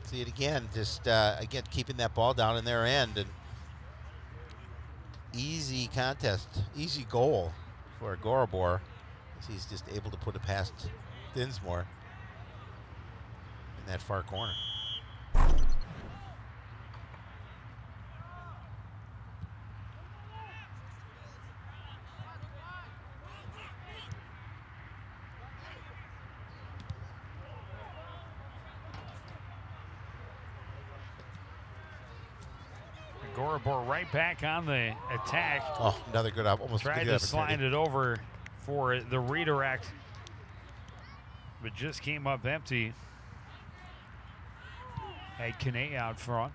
See it again, just again keeping that ball down in their end, and easy contest, easy goal for Agorabor, as he's just able to put it past Dinsmore in that far corner. Agorabor right back on the attack. Oh, another good up. Almost tried to slide it over for the redirect, but just came up empty. Had Kane out front.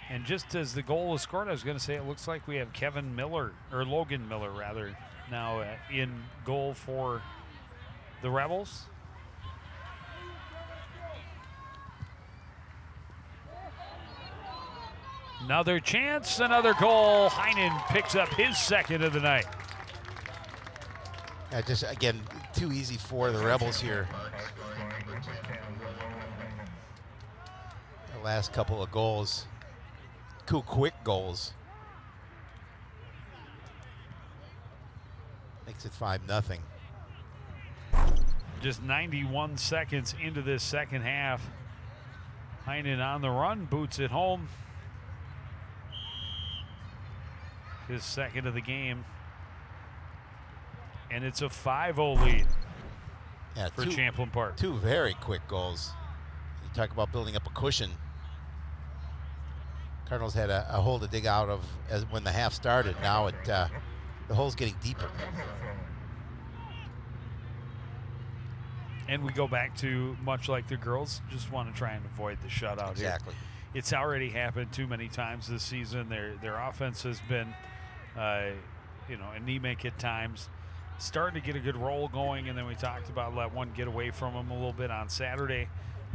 And just as the goal was scored, I was going to say it looks like we have Kevin Miller, or Logan Miller rather, now in goal for the Rebels. Another chance, another goal. Heinen picks up his second of the night. Just again, too easy for the Rebels here. The last couple of goals, two quick goals. Makes it 5-0. Just 91 seconds into this second half. Heinen on the run, boots it home. His second of the game. And it's a 5-0 lead for Champlin Park. Two very quick goals. You talk about building up a cushion. Cardinals had a hole to dig out of when the half started. Now the hole's getting deeper. And we go back to, much like the girls, just want to try and avoid the shutout. Exactly. Here. It's already happened too many times this season. Their offense has been anemic at times. Starting to get a good roll going, and then we talked about let one get away from them a little bit on Saturday.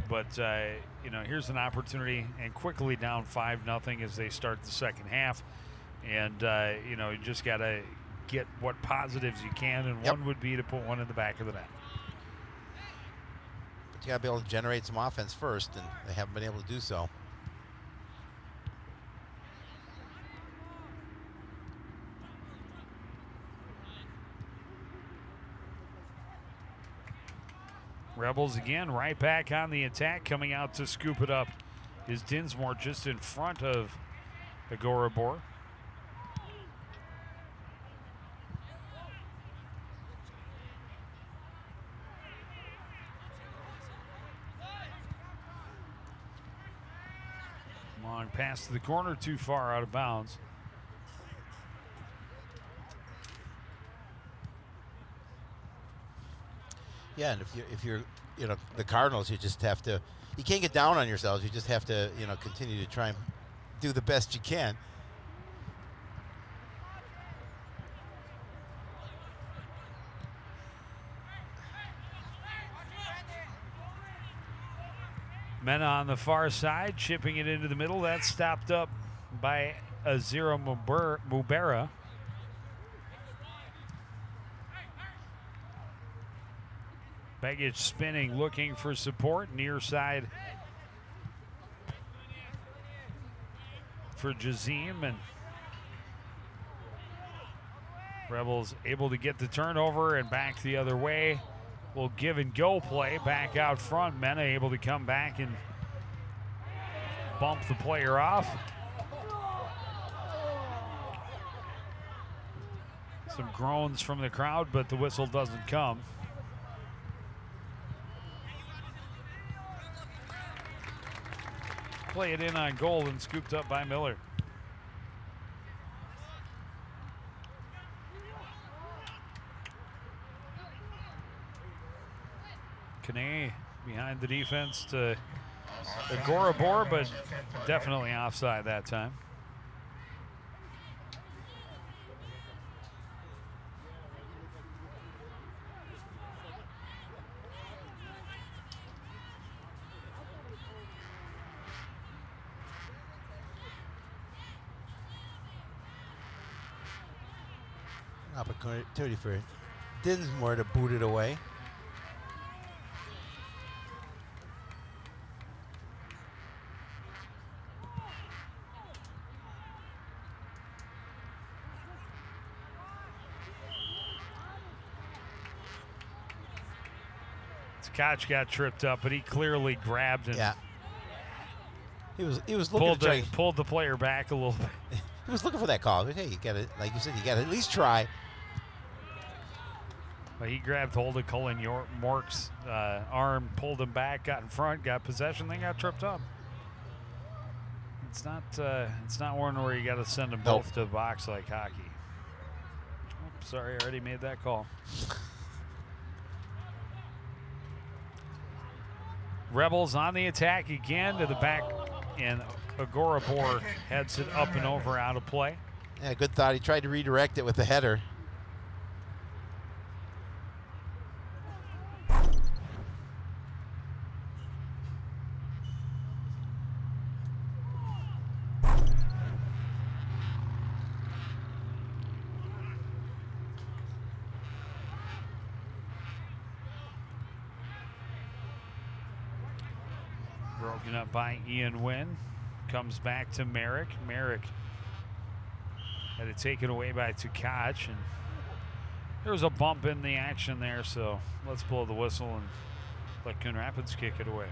But here's an opportunity, and quickly down 5-0 as they start the second half. And you just got to get what positives you can, and one would be to put one in the back of the net. But you got to be able to generate some offense first, and they haven't been able to do so. Rebels again right back on the attack. Coming out to scoop it up is Dinsmore, just in front of Agorabor. Long pass to the corner, too far out of bounds. Yeah, and if you're the Cardinals, you just have to, you can't get down on yourselves. You just have to continue to try and do the best you can. Mena on the far side, chipping it into the middle. That's stopped up by Azira Mubera. Begich spinning, looking for support. Near side for Jazim, and Rebels able to get the turnover and back the other way. Will give and go play back out front. Mena able to come back and bump the player off. Some groans from the crowd, but the whistle doesn't come. Play it in on goal and scooped up by Miller. Kane behind the defense to Agorabor, but definitely offside that time. Opportunity for Dinsmore to boot it away. Koch got tripped up, but he clearly grabbed and he was looking pulled the player back a little bit. He was looking for that call. Hey, you got to, like you said, you got to at least try. Well, he grabbed hold of Cullen Mork's arm, pulled him back, got in front, got possession, then got tripped up. It's not one where you got to send them both to the box like hockey. Oops, sorry, I already made that call. Rebels on the attack again to the back, and Agorabor heads it up and over out of play. Yeah, good thought. He tried to redirect it with the header. Broken up by Ian Wynn. Comes back to Merrick. Merrick had it taken away by Tkach, and there was a bump in the action there, so let's blow the whistle and let Coon Rapids kick it away.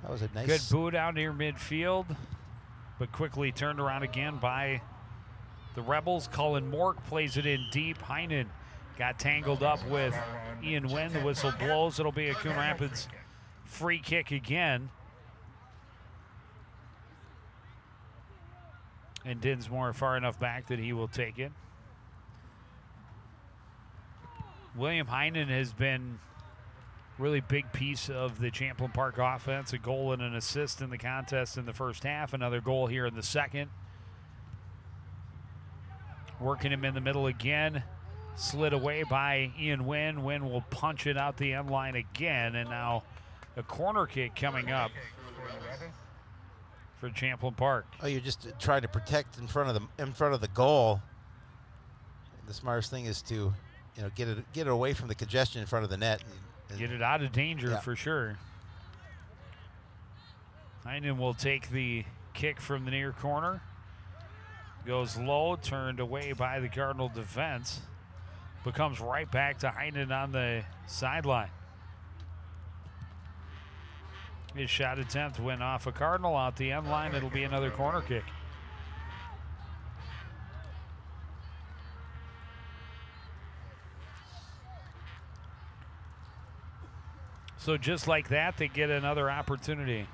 That was a nice... Good boot out near midfield, but quickly turned around again by the Rebels. Cullen Mork plays it in deep. Heinen got tangled up with Ian Wynn. The whistle blows. It'll be a Coon Rapids free kick again. And Dinsmore far enough back that he will take it. William Heinen has been a really big piece of the Champlain Park offense. A goal and an assist in the contest in the first half. Another goal here in the second. Working him in the middle again. Slid away by Ian Wynn. Wynn will punch it out the end line again. And now a corner kick coming up for Champlain Park. Oh, you're just trying to protect in front of the goal. The smartest thing is to, get it away from the congestion in front of the net. And get it out of danger for sure. Heinen will take the kick from the near corner. Goes low, turned away by the Cardinal defense. But comes right back to Heinen on the sideline. His shot attempt went off a Cardinal out the end line. It'll be another corner kick. So just like that, they get another opportunity.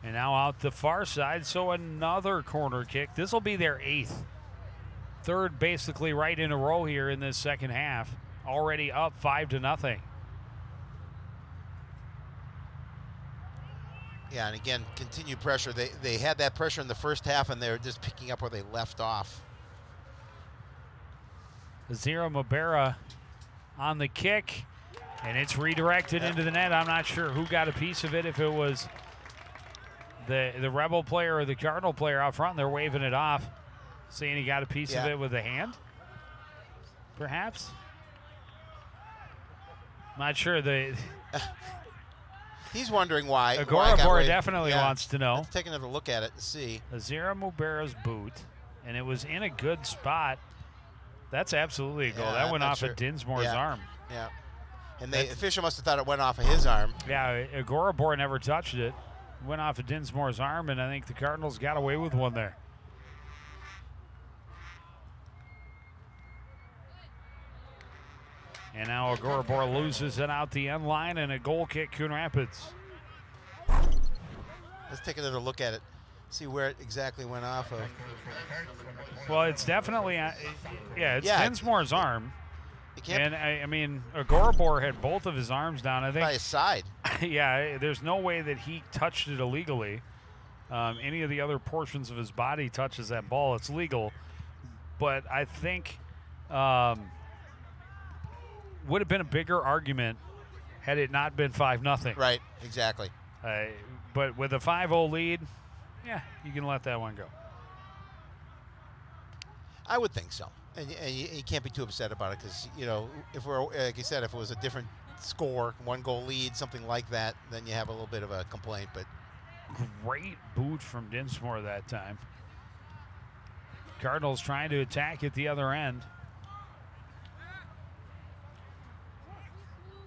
And now out the far side, so another corner kick. This will be their 8th. Third basically right in a row here in this second half. Already up 5-0. Yeah, and again, continued pressure. They had that pressure in the first half, and they're just picking up where they left off. Zero Mabera on the kick, and it's redirected into the net. I'm not sure who got a piece of it, if it was the Rebel player or the Cardinal player out front. They're waving it off, saying he got a piece of it with a hand, perhaps. Not sure. He's wondering why. Agorabor definitely wants to know. Let's take another look at it and see. Azira Mubera's boot, and it was in a good spot. That's absolutely a goal. That went off of Dinsmore's arm. Yeah. And the official must have thought it went off of his arm. Yeah, Agorabor never touched it. went off of Dinsmore's arm, and I think the Cardinals got away with one there. And now Agorabor loses it out the end line, and a goal kick, Coon Rapids. Let's take another look at it. See where it exactly went off of. Well, it's definitely, it's Dinsmore's arm. It can't And I mean, Agorabor had both of his arms down. I by think, his side. yeah, there's no way that he touched it illegally. Any of the other portions of his body touches that ball, it's legal. But I think would have been a bigger argument had it not been 5-0. Right, exactly. But with a 5-0 lead, yeah, you can let that one go. I would think so. And you can't be too upset about it because, you know, if we're, like you said, if it was a different score, 1-goal lead, something like that, then you have a little bit of a complaint. But great boot from Dinsmore that time. Cardinals trying to attack at the other end.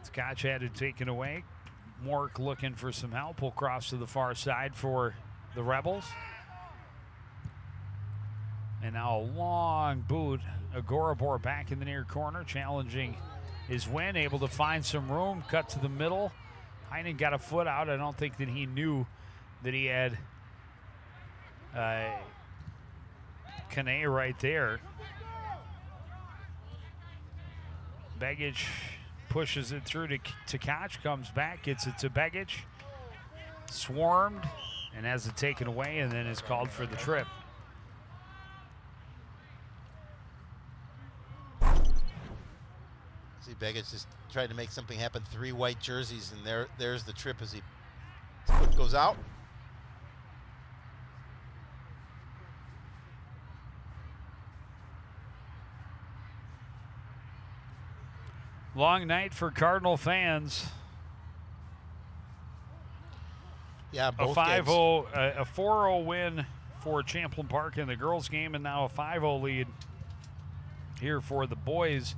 Scotch had it taken away. Mork looking for some help. Will cross to the far side for the Rebels. And now a long boot. Agorabor back in the near corner, challenging his win, able to find some room, cut to the middle. Heinen got a foot out. I don't think that he knew that he had Kane right there. Begich pushes it through to Koch, comes back, gets it to Begich. Swarmed and has it taken away and then is called for the trip. see Begich just tried to make something happen. 3 white jerseys, and there's the trip as his foot goes out. Long night for Cardinal fans. Yeah, both a 5-0, a 4-0 win for Champlain Park in the girls' game, and now a 5-0 lead here for the boys.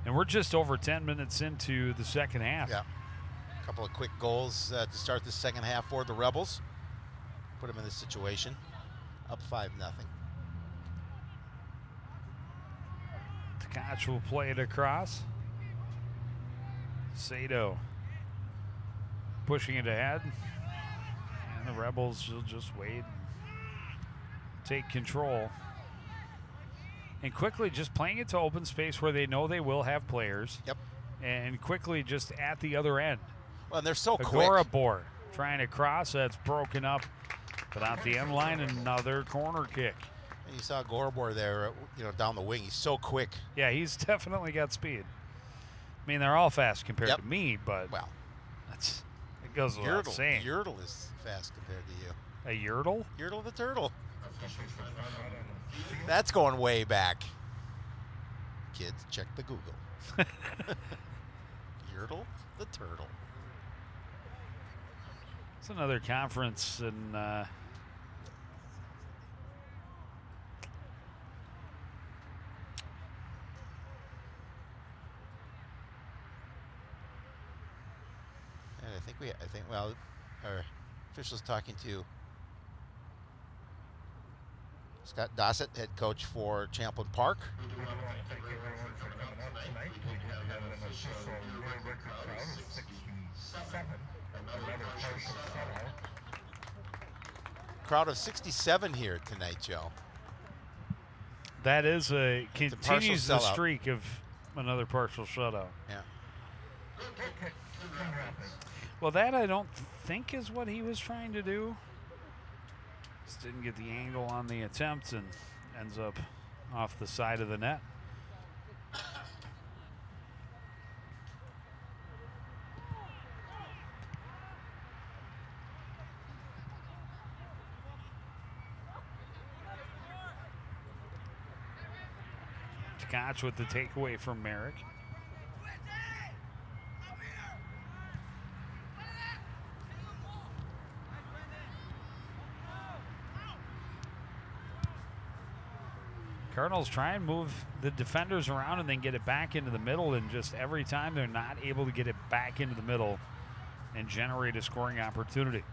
And we're just over 10 minutes into the second half. Yeah, a couple of quick goals to start the second half for the Rebels. Put them in this situation, up 5-0. Tkach will play it across. Sato pushing it ahead. And the Rebels will just wait and take control. And quickly just playing it to open space where they know they will have players. Yep. And quickly just at the other end. Well, and they're so quick. Agorabor trying to cross. That's broken up without the end line. Another corner kick. And you saw Agorabor there, down the wing. He's so quick. Yeah, he's definitely got speed. I mean, they're all fast compared Yep. to me, but Well, it goes without saying. Yertle is fast compared to you. A Yertle? Yertle the turtle. That's going way back. Kids, check the Google. Yertle the turtle. It's another conference in I think our officials talking to Scott Dossett, head coach for Champlain Park. Crowd of 67 here tonight, Joe. that is continues the sellout. streak of another partial shutout. Yeah. Well, that I don't think is what he was trying to do. Just didn't get the angle on the attempt and ends up off the side of the net. Scotch with the takeaway from Merrick. Cardinals try and move the defenders around and then get it back into the middle, and just every time they're not able to get it back into the middle and generate a scoring opportunity.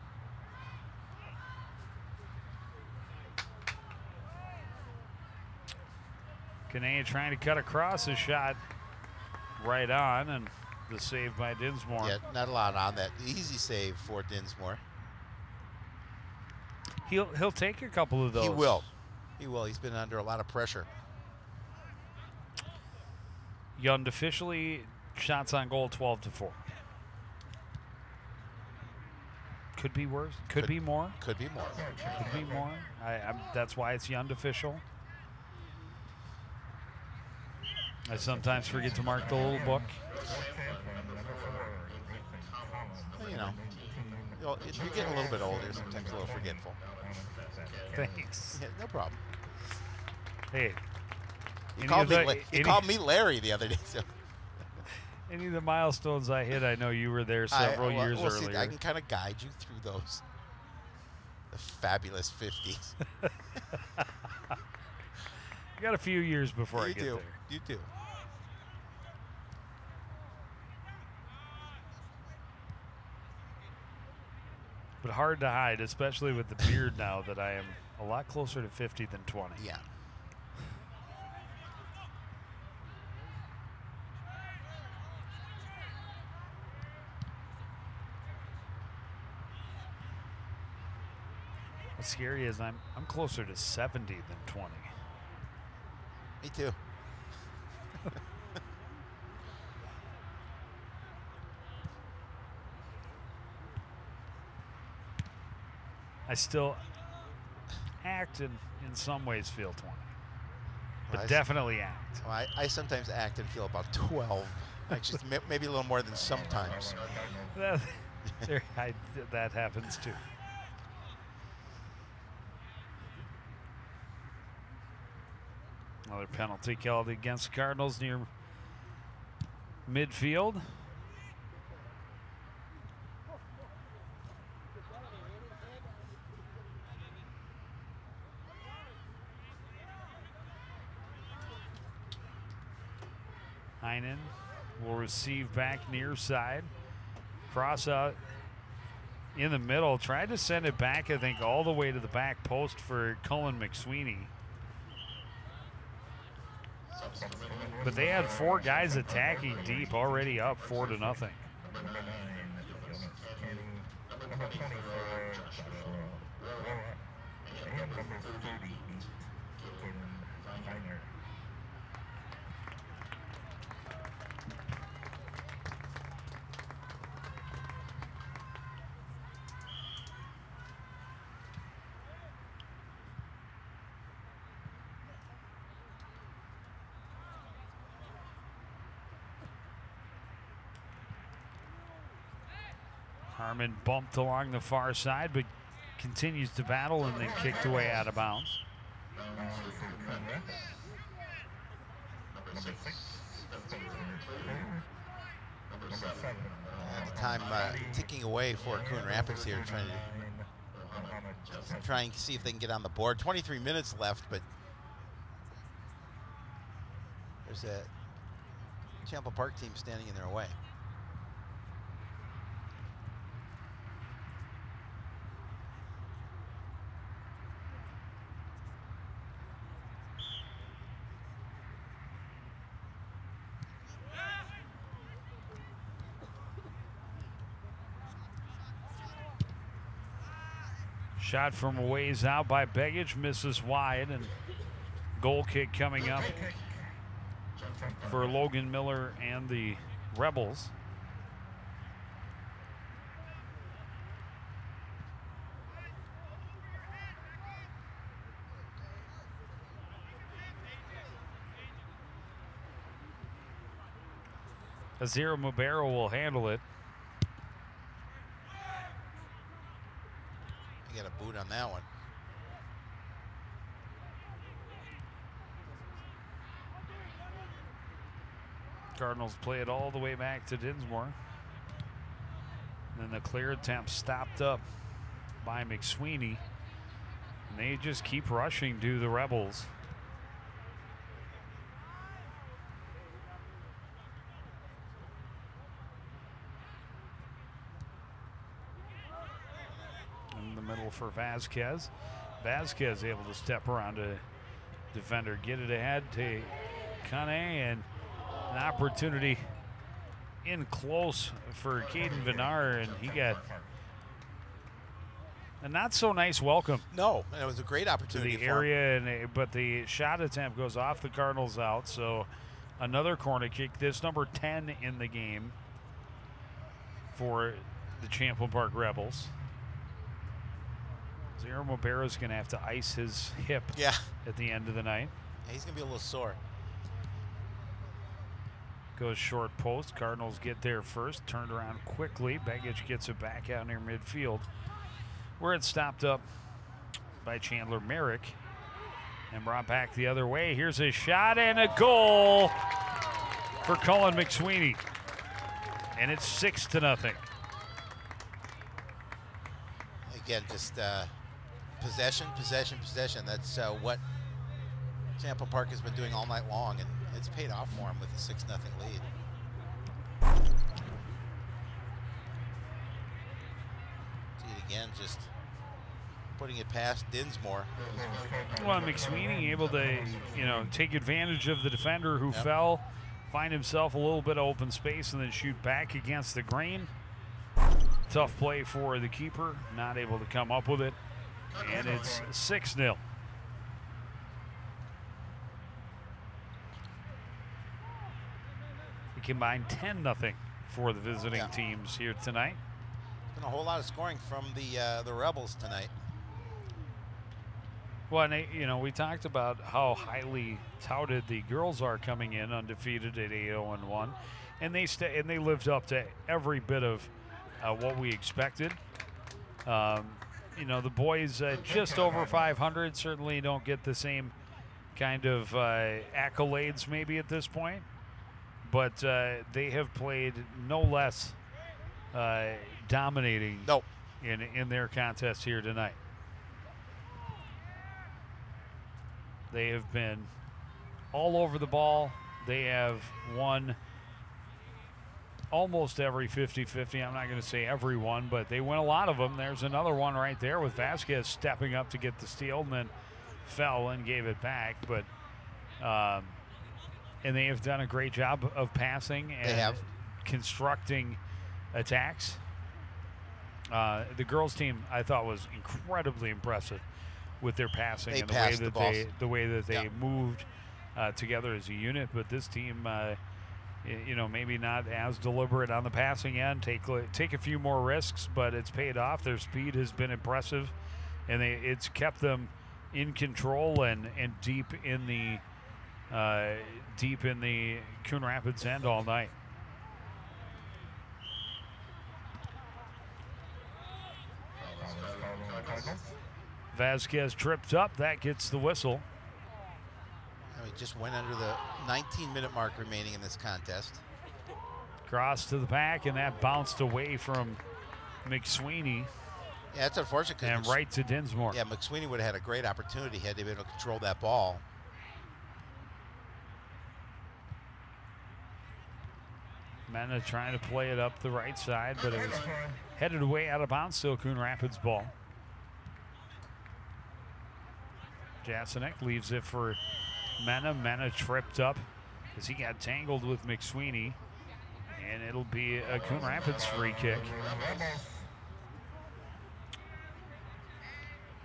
Kanea trying to cut across, a shot right on, and the save by Dinsmore. Yeah, not a lot on that. Easy save for Dinsmore. He'll take a couple of those. He will. He will. He's been under a lot of pressure. Yund officially shots on goal 12-4. Could be worse. Could be more. Could be more. Could be more. That's why it's Yund official. I sometimes forget to mark the little book. You know, you're getting a little bit older, sometimes a little forgetful. Thanks. Yeah, no problem. Hey. You called me Larry the other day. So. Any of the milestones I hit, I know you were there several years earlier. See, I can kind of guide you through those. The fabulous 50s. You got a few years before I get there. You do. But hard to hide, especially with the beard now that I am a lot closer to 50 than 20. Yeah. What's scary is I'm closer to 70 than 20. Me too. I still act and in some ways feel 20, but Well, definitely act. Well, I sometimes act and feel about 12. Actually, maybe a little more than sometimes. That happens too. Another penalty called against the Cardinals near midfield. Heinen will receive back near side. Cross out in the middle. Tried to send it back, I think, all the way to the back post for Cullen McSweeney. But they had 4 guys attacking deep, already up 4-0. Harmon bumped along the far side, but continues to battle and then kicked away out of bounds. The time ticking away for Coon Rapids here, trying to see if they can get on the board. 23 minutes left, but there's a Champlain Park team standing in their way. Shot from a ways out by Begich, misses wide, and goal kick coming up for Logan Miller and the Rebels. Azira Mubero will handle it. Got a boot on that one. Cardinals play it all the way back to Dinsmore. Then the clear attempt stopped up by McSweeney. And they just keep rushing to the Rebels. For Vasquez. Vasquez able to step around to defender get it ahead to Kane, and an opportunity in close for Caden Vinar, and he got a not so nice welcome No, and it was a great to opportunity the for him. area, but the shot attempt goes off the Cardinals out. So another corner kick. This number 10 in the game for the Champlain Park Rebels. Zero Mobera is going to have to ice his hip Yeah. at the end of the night. Yeah, he's going to be a little sore. Goes short post. Cardinals get there first. Turned around quickly. Begich gets it back out near midfield, where it's stopped up by Chandler Merrick and brought back the other way. Here's a shot and a goal for Cullen McSweeney. And it's 6-0. Again, just possession, possession, possession. That's what Champlain Park has been doing all night long, and it's paid off for him with a 6-0 lead. See it again, just putting it past Dinsmore. Well, McSweeney able to, take advantage of the defender who fell, find himself a little bit of open space, and then shoot back against the grain. Tough play for the keeper, not able to come up with it, and it's 6-0. A combined 10-0 for the visiting teams here tonight. Been a whole lot of scoring from the Rebels tonight. Well, and we talked about how highly touted the girls are coming in undefeated at 8-0-1, and they lived up to every bit of what we expected. The boys just over 500 certainly don't get the same kind of accolades maybe at this point, but they have played no less dominating in their contest here tonight. They have been all over the ball. They have won almost every 50-50. I'm not going to say every one, but they win a lot of them. There's another one right there with Vasquez stepping up to get the steal and then fell and gave it back. But and they have done a great job of passing and constructing attacks. The girls team, I thought, was incredibly impressive with their passing and the way that they moved together as a unit. But this team, maybe not as deliberate on the passing end. Take a few more risks, but it's paid off. Their speed has been impressive, and it's kept them in control and deep in the Coon Rapids end all night. Vasquez tripped up. That gets the whistle. We just went under the 19-minute mark remaining in this contest. Cross to the pack, and that bounced away from McSweeney. Yeah, that's unfortunate. And right to Dinsmore. Yeah, McSweeney would have had a great opportunity had they been able to control that ball. Mena trying to play it up the right side, but it was headed away out of bounds. Still Coon Rapids ball. Jasinek leaves it for Mena. Mena tripped up as he got tangled with McSweeney, and it'll be a Coon Rapids free kick.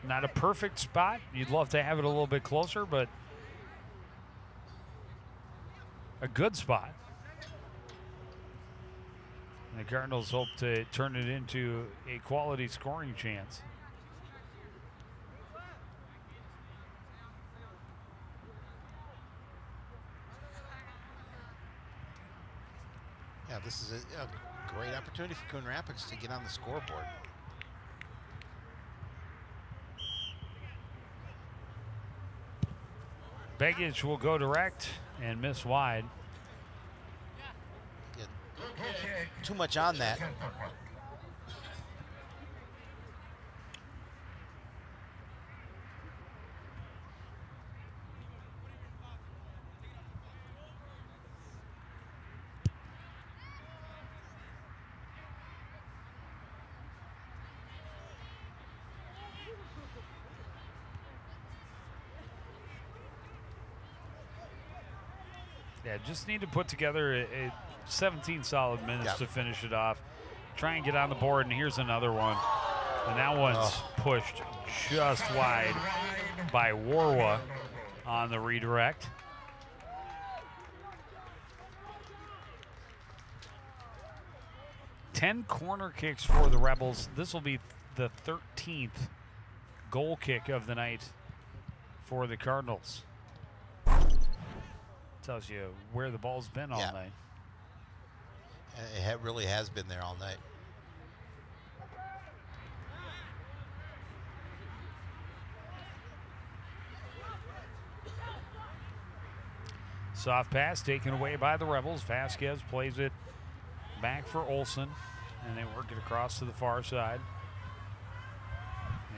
Not a perfect spot. You'd love to have it a little bit closer, but a good spot. And the Cardinals hope to turn it into a quality scoring chance. Yeah, this is a great opportunity for Coon Rapids to get on the scoreboard. Begich will go direct and miss wide. Too much on that. Yeah, just need to put together a 17 solid minutes Yep. to finish it off. Try and get on the board, and here's another one. And that one's pushed just wide by Warwa on the redirect. Ten corner kicks for the Rebels. This will be the 13th goal kick of the night for the Cardinals. Tells you where the ball's been all Yeah. night. It really has been there all night. Soft pass taken away by the Rebels. Vasquez plays it back for Olsen, and they work it across to the far side.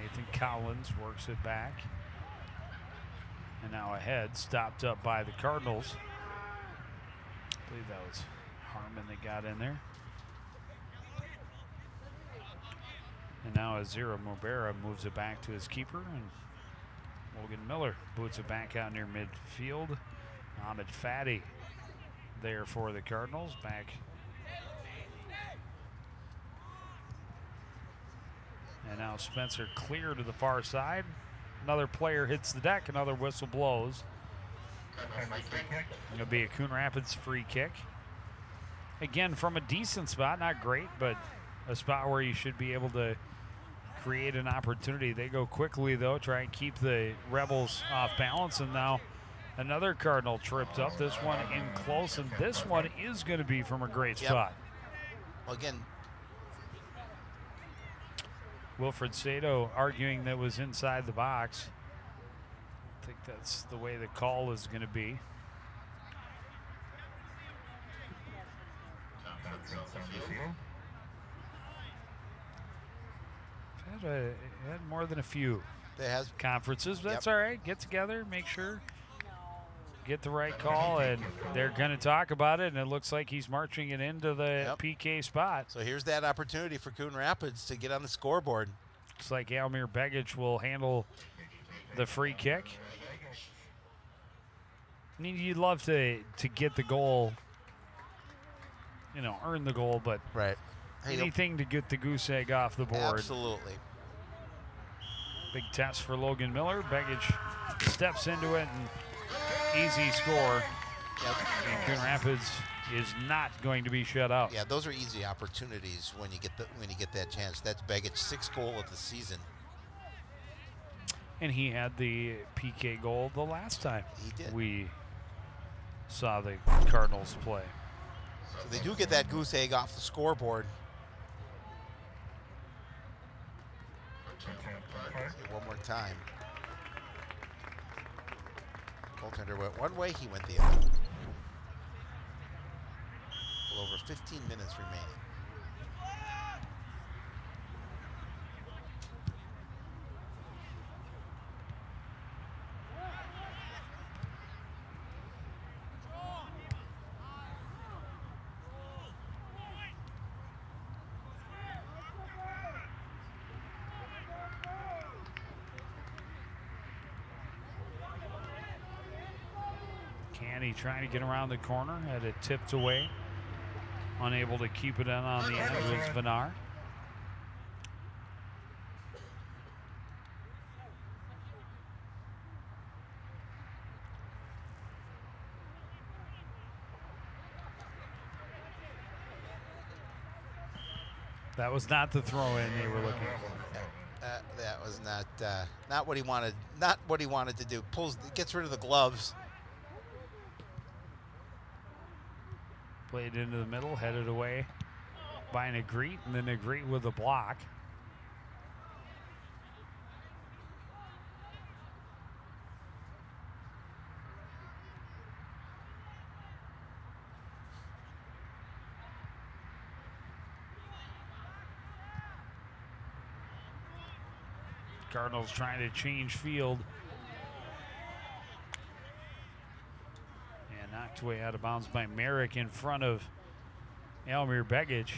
Nathan Collins works it back. And now ahead, stopped up by the Cardinals. I believe that was Harmon that got in there. And now Azira Mubera moves it back to his keeper, and Logan Miller boots it back out near midfield. Ahmed Fadi there for the Cardinals. Back. And now Spencer clear to the far side. Another player hits the deck, another whistle blows. It'll be a Coon Rapids free kick. Again, from a decent spot, not great, but a spot where you should be able to create an opportunity. They go quickly, though, try and keep the Rebels off balance, and now another Cardinal tripped up. This one in close, and this one is going to be from a great spot. Well, again, Wilfred Sato arguing that was inside the box. I think that's the way the call is going to be. Had more than a few there has conferences, but that's all right. Get together, make sure, get the right call, and they're going to talk about it, and it looks like he's marching it into the PK spot. So here's that opportunity for Coon Rapids to get on the scoreboard. Looks like Almir Begic will handle the free kick. I mean, you'd love to get the goal, you know, earn the goal, but Right. anything to get the goose egg off the board. Absolutely. Big test for Logan Miller. Begic steps into it and easy score. And Coon Rapids is not going to be shut out. Yeah, those are easy opportunities when you get that chance. That's Begic's 6th goal of the season. And he had the PK goal the last time He did. we saw the Cardinals play. So they do get that goose egg off the scoreboard. See one more time. Goaltender went one way, he went the other. Well, over 15 minutes remaining. Canny trying to get around the corner, had it tipped away. Unable to keep it in on the end was Vinar. That was not the throw-in they were looking for. That was not what he wanted. Not what he wanted to do. Gets rid of the gloves. Played into the middle, headed away by Negrete, and then Negrete with a block. Cardinals trying to change field. And knocked way out of bounds by Merrick in front of Almir Begic.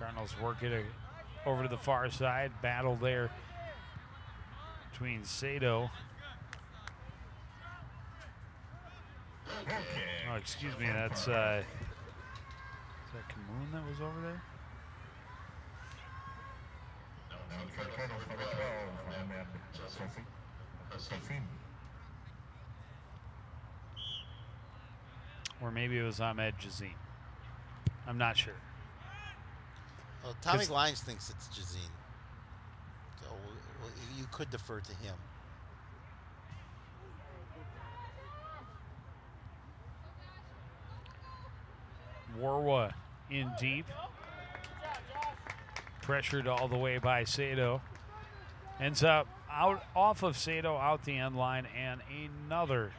Cardinals work it over to the far side. Battle there between Sato. Oh, excuse me, that's is that Camoon that was over there? Cardinals number 12, Ahmed Safin. Or maybe it was Ahmed Jazim. I'm not sure. Well, Tommy Lines thinks it's Jazeen. So you could defer to him. Warwa in deep. Pressured all the way by Sato. Ends up out off of Sato, out the end line, and another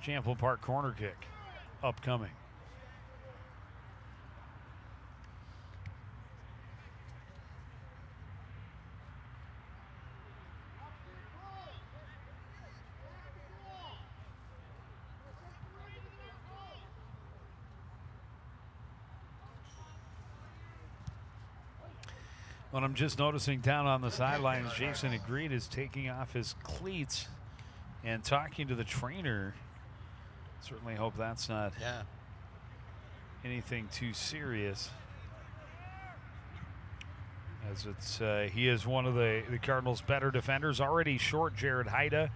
Champlain Park corner kick upcoming. What I'm just noticing down on the sidelines, Jason Agreed is taking off his cleats and talking to the trainer. Certainly hope that's not anything too serious. As it's he is one of the Cardinals' better defenders. Already short Jared Haida,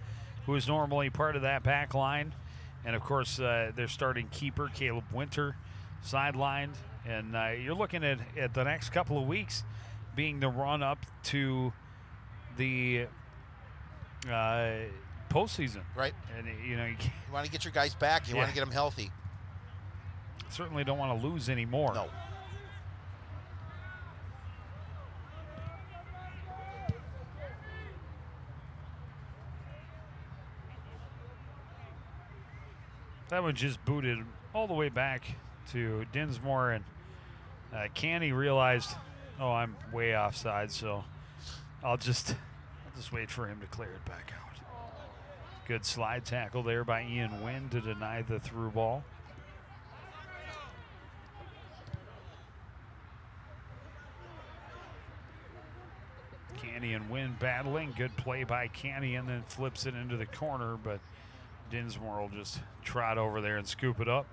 who is normally part of that back line. And of course, their starting keeper, Caleb Winter, sidelined. And you're looking at the next couple of weeks being the run up to the postseason. Right. And you want to get your guys back. You want to get them healthy. Certainly don't want to lose anymore. No. That one just booted all the way back to Dinsmore, and Canny realized, oh, I'm way offside, so I'll just wait for him to clear it back out. Good slide tackle there by Ian Wynn to deny the through ball. Canny and Wynn battling. Good play by Canny, and then flips it into the corner, but Dinsmore will just trot over there and scoop it up.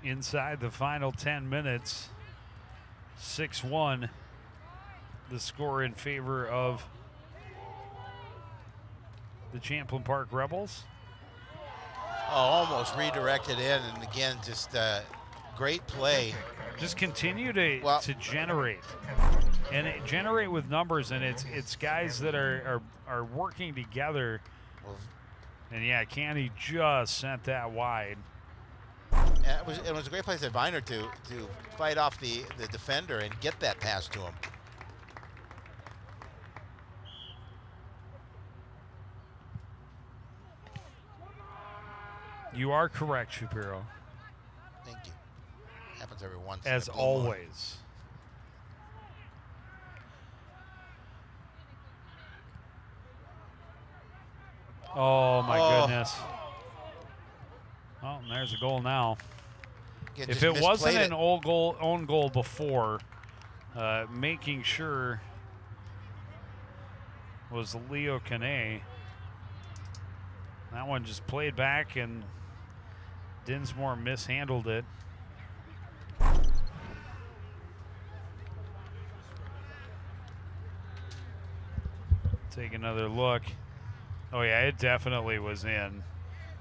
Inside the final 10 minutes, 6-1, the score in favor of the Champlain Park Rebels. Oh, almost redirected in, and again, just great play. Just continue to generate, and generate with numbers, and it's guys that are working together. And yeah, Canny just sent that wide. It was a great place at Viner to fight off the defender and get that pass to him. You are correct, Shapiro. Thank you. Happens every once. As always. Oh my goodness. Oh, and there's a goal now. If it wasn't an own goal before, making sure was Leo Canay. That one just played back, and Dinsmore mishandled it. Take another look. Oh yeah, it definitely was in.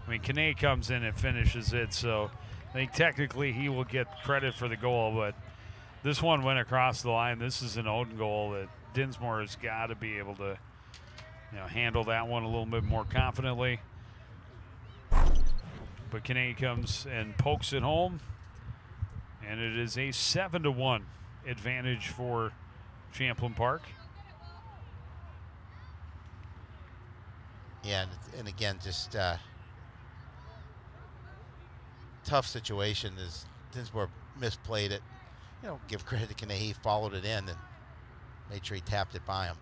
I mean, Canay comes in and finishes it, so I think technically he will get credit for the goal, but this one went across the line. This is an own goal that Dinsmore has got to be able to, handle that one a little bit more confidently. But Kane comes and pokes it home, and it is a 7-1 advantage for Champlin Park. Yeah, and again, just tough situation as Dinsmore misplayed it. You know, give credit to Kane. He followed it in and made sure he tapped it by him.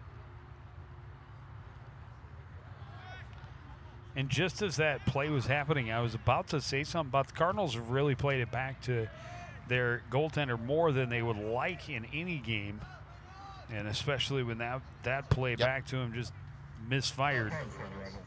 And just as that play was happening, I was about to say something about the Cardinals have really played it back to their goaltender more than they would like in any game. And especially when that play back to him just misfired. Time for the Rebels.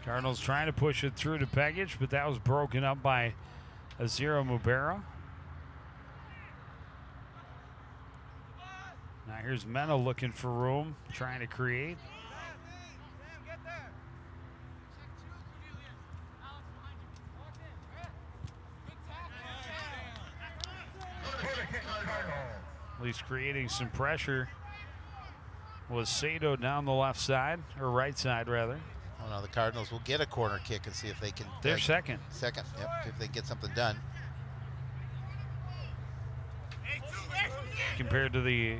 Cardinals trying to push it through to Pegic, but that was broken up by Azira Mubera. Now here's Mena looking for room, trying to create. At least creating some pressure was Sato down the left side, or right side rather. Oh no, the Cardinals will get a corner kick and see if they can. They're second. Second, yep. See if they can get something done. Compared to the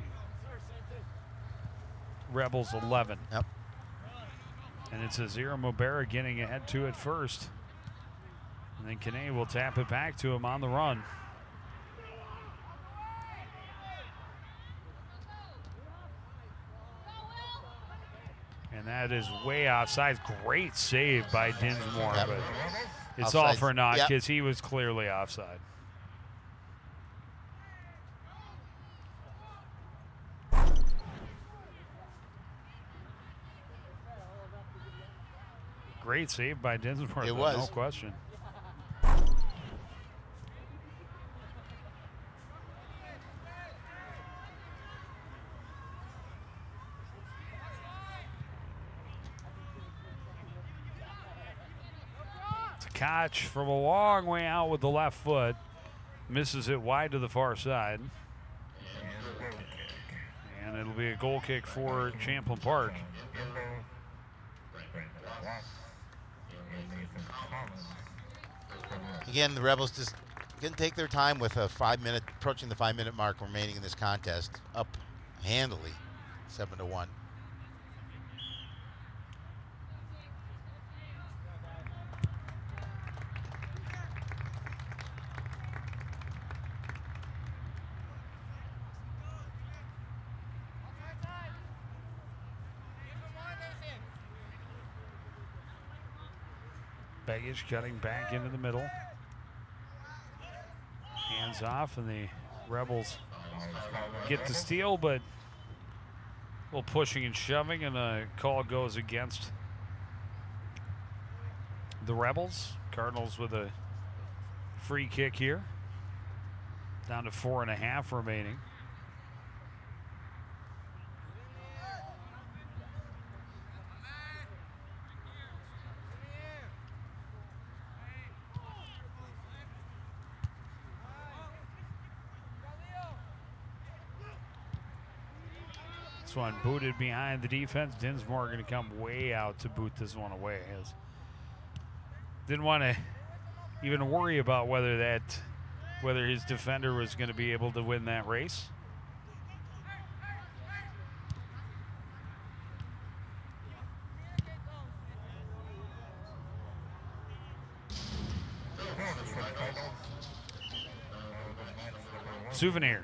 Rebels 11. Yep. And it's Azira Mubera getting ahead to it first. And then Kane will tap it back to him on the run. And that is way offside. Great save by Dinsmore, Yep. but it's Offsides. all for naught Yep. because he was clearly offside. Great save by Dinsmore. It was. No was. question. Koch from a long way out with the left foot. Misses it wide to the far side. And it'll be a goal kick for Champlin Park. Again, the Rebels just can take their time with a 5-minute, approaching the 5-minute mark remaining in this contest. Up handily, 7-1. Baggage cutting back into the middle. Hands off, and the Rebels get the steal, but a little pushing and shoving, and a call goes against the Rebels. Cardinals with a free kick here. Down to 4.5 remaining. This one booted behind the defense. Dinsmore going to come way out to boot this one away. Didn't want to even worry about whether his defender was going to be able to win that race. Souvenir.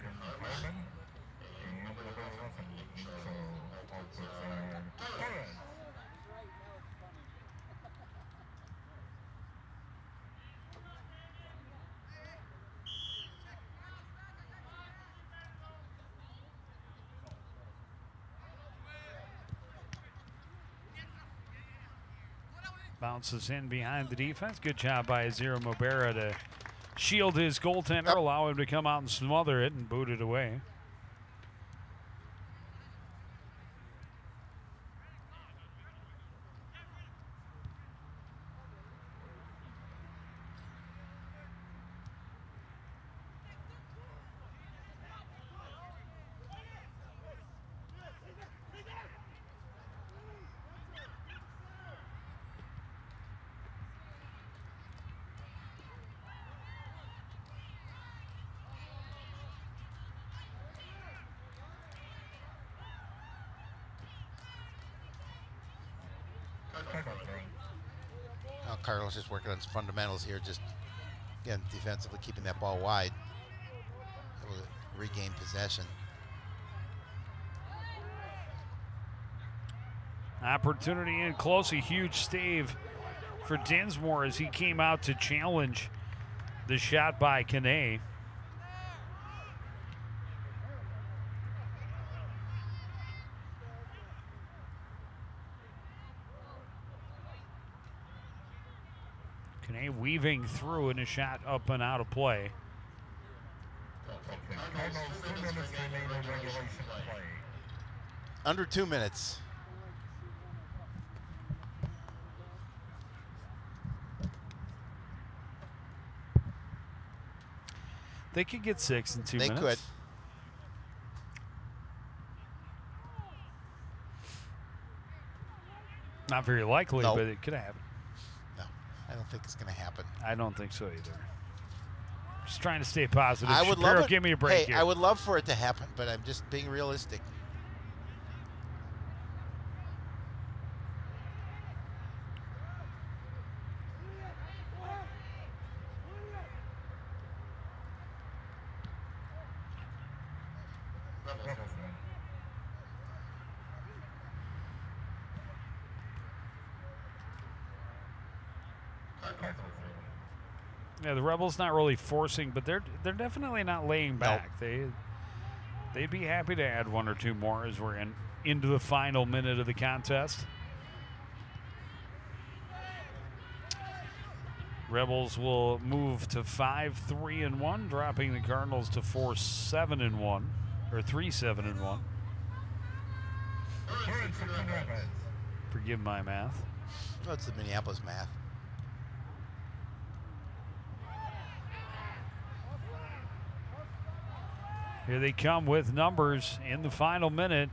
Bounces in behind the defense. Good job by Azir Mobera to shield his goaltender, allow him to come out and smother it and boot it away. Now Carlos is working on some fundamentals here, just again defensively keeping that ball wide, able to regain possession. Opportunity in close, a huge stave for Dinsmore as he came out to challenge the shot by Kane. Kane weaving through in a shot up and out of play. Under 2 minutes. They could get 6 in 2 They minutes. could. Not very likely, No. but it could happen. No, I don't think it's going to happen. I don't think so either. Just trying to stay positive. I would Shapiro, love it. give me a break Hey, here. I would love for it to happen, but I'm just being realistic. Yeah, the Rebels not really forcing, but they're definitely not laying back. They'd be happy to add 1 or 2 more as we're into the final minute of the contest. Rebels will move to 5-3-1, dropping the Cardinals to 4-7-1 or 3-7-1. Forgive my math. Oh, it's the Minneapolis math. Here they come with numbers in the final minute.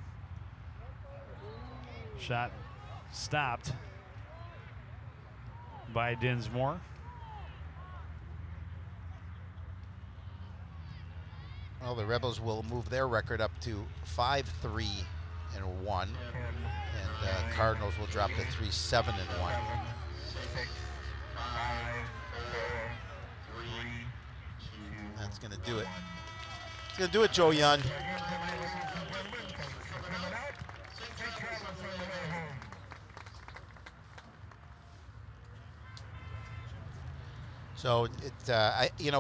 Shot stopped by Dinsmore. Well, the Rebels will move their record up to 5-3-1, and Cardinals will drop to 3-7-1. That's going to do it. It's going to do it, Joe Young. So,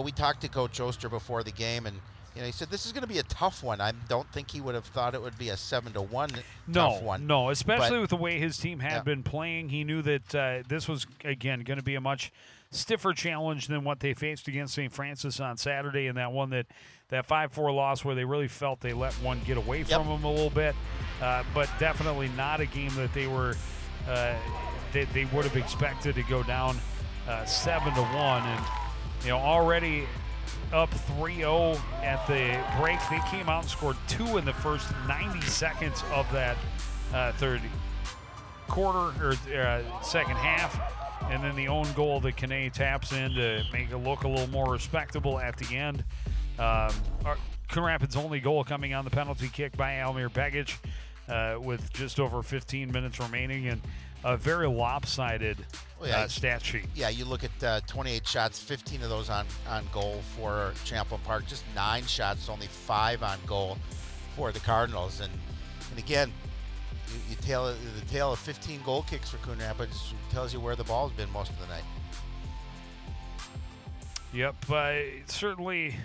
we talked to Coach Oster before the game, and he said this is going to be a tough one. I don't think he would have thought it would be a 7-1 tough one. No, especially But with the way his team had been playing. He knew that this was, again, going to be a much stiffer challenge than what they faced against St. Francis on Saturday, and that 5-4 loss where they really felt they let one get away from them a little bit, but definitely not a game that they were they would have expected to go down 7-1, and already up 3-0 at the break. They came out and scored 2 in the first 90 seconds of that third quarter or second half, and then the own goal that Kane taps in to make it look a little more respectable at the end. Coon Rapids' only goal coming on the penalty kick by Almir Begic with just over 15 minutes remaining, and a very lopsided yeah, stat sheet. Yeah, you look at 28 shots, 15 of those on goal for Champlin Park. Just 9 shots, only 5 on goal for the Cardinals. And again, the tale of 15 goal kicks for Coon Rapids tells you where the ball's been most of the night. Yep, certainly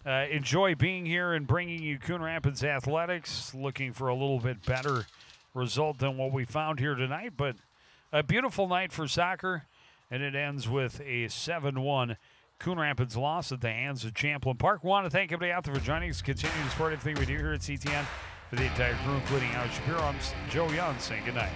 enjoy being here and bringing you Coon Rapids Athletics. Looking for a little bit better result than what we found here tonight, but a beautiful night for soccer, and it ends with a 7-1 Coon Rapids loss at the hands of Champlin Park. We want to thank everybody out there for joining us, continue to support everything we do here at CTN. For the entire crew, including Alex Shapiro, I'm Joe Young saying good night.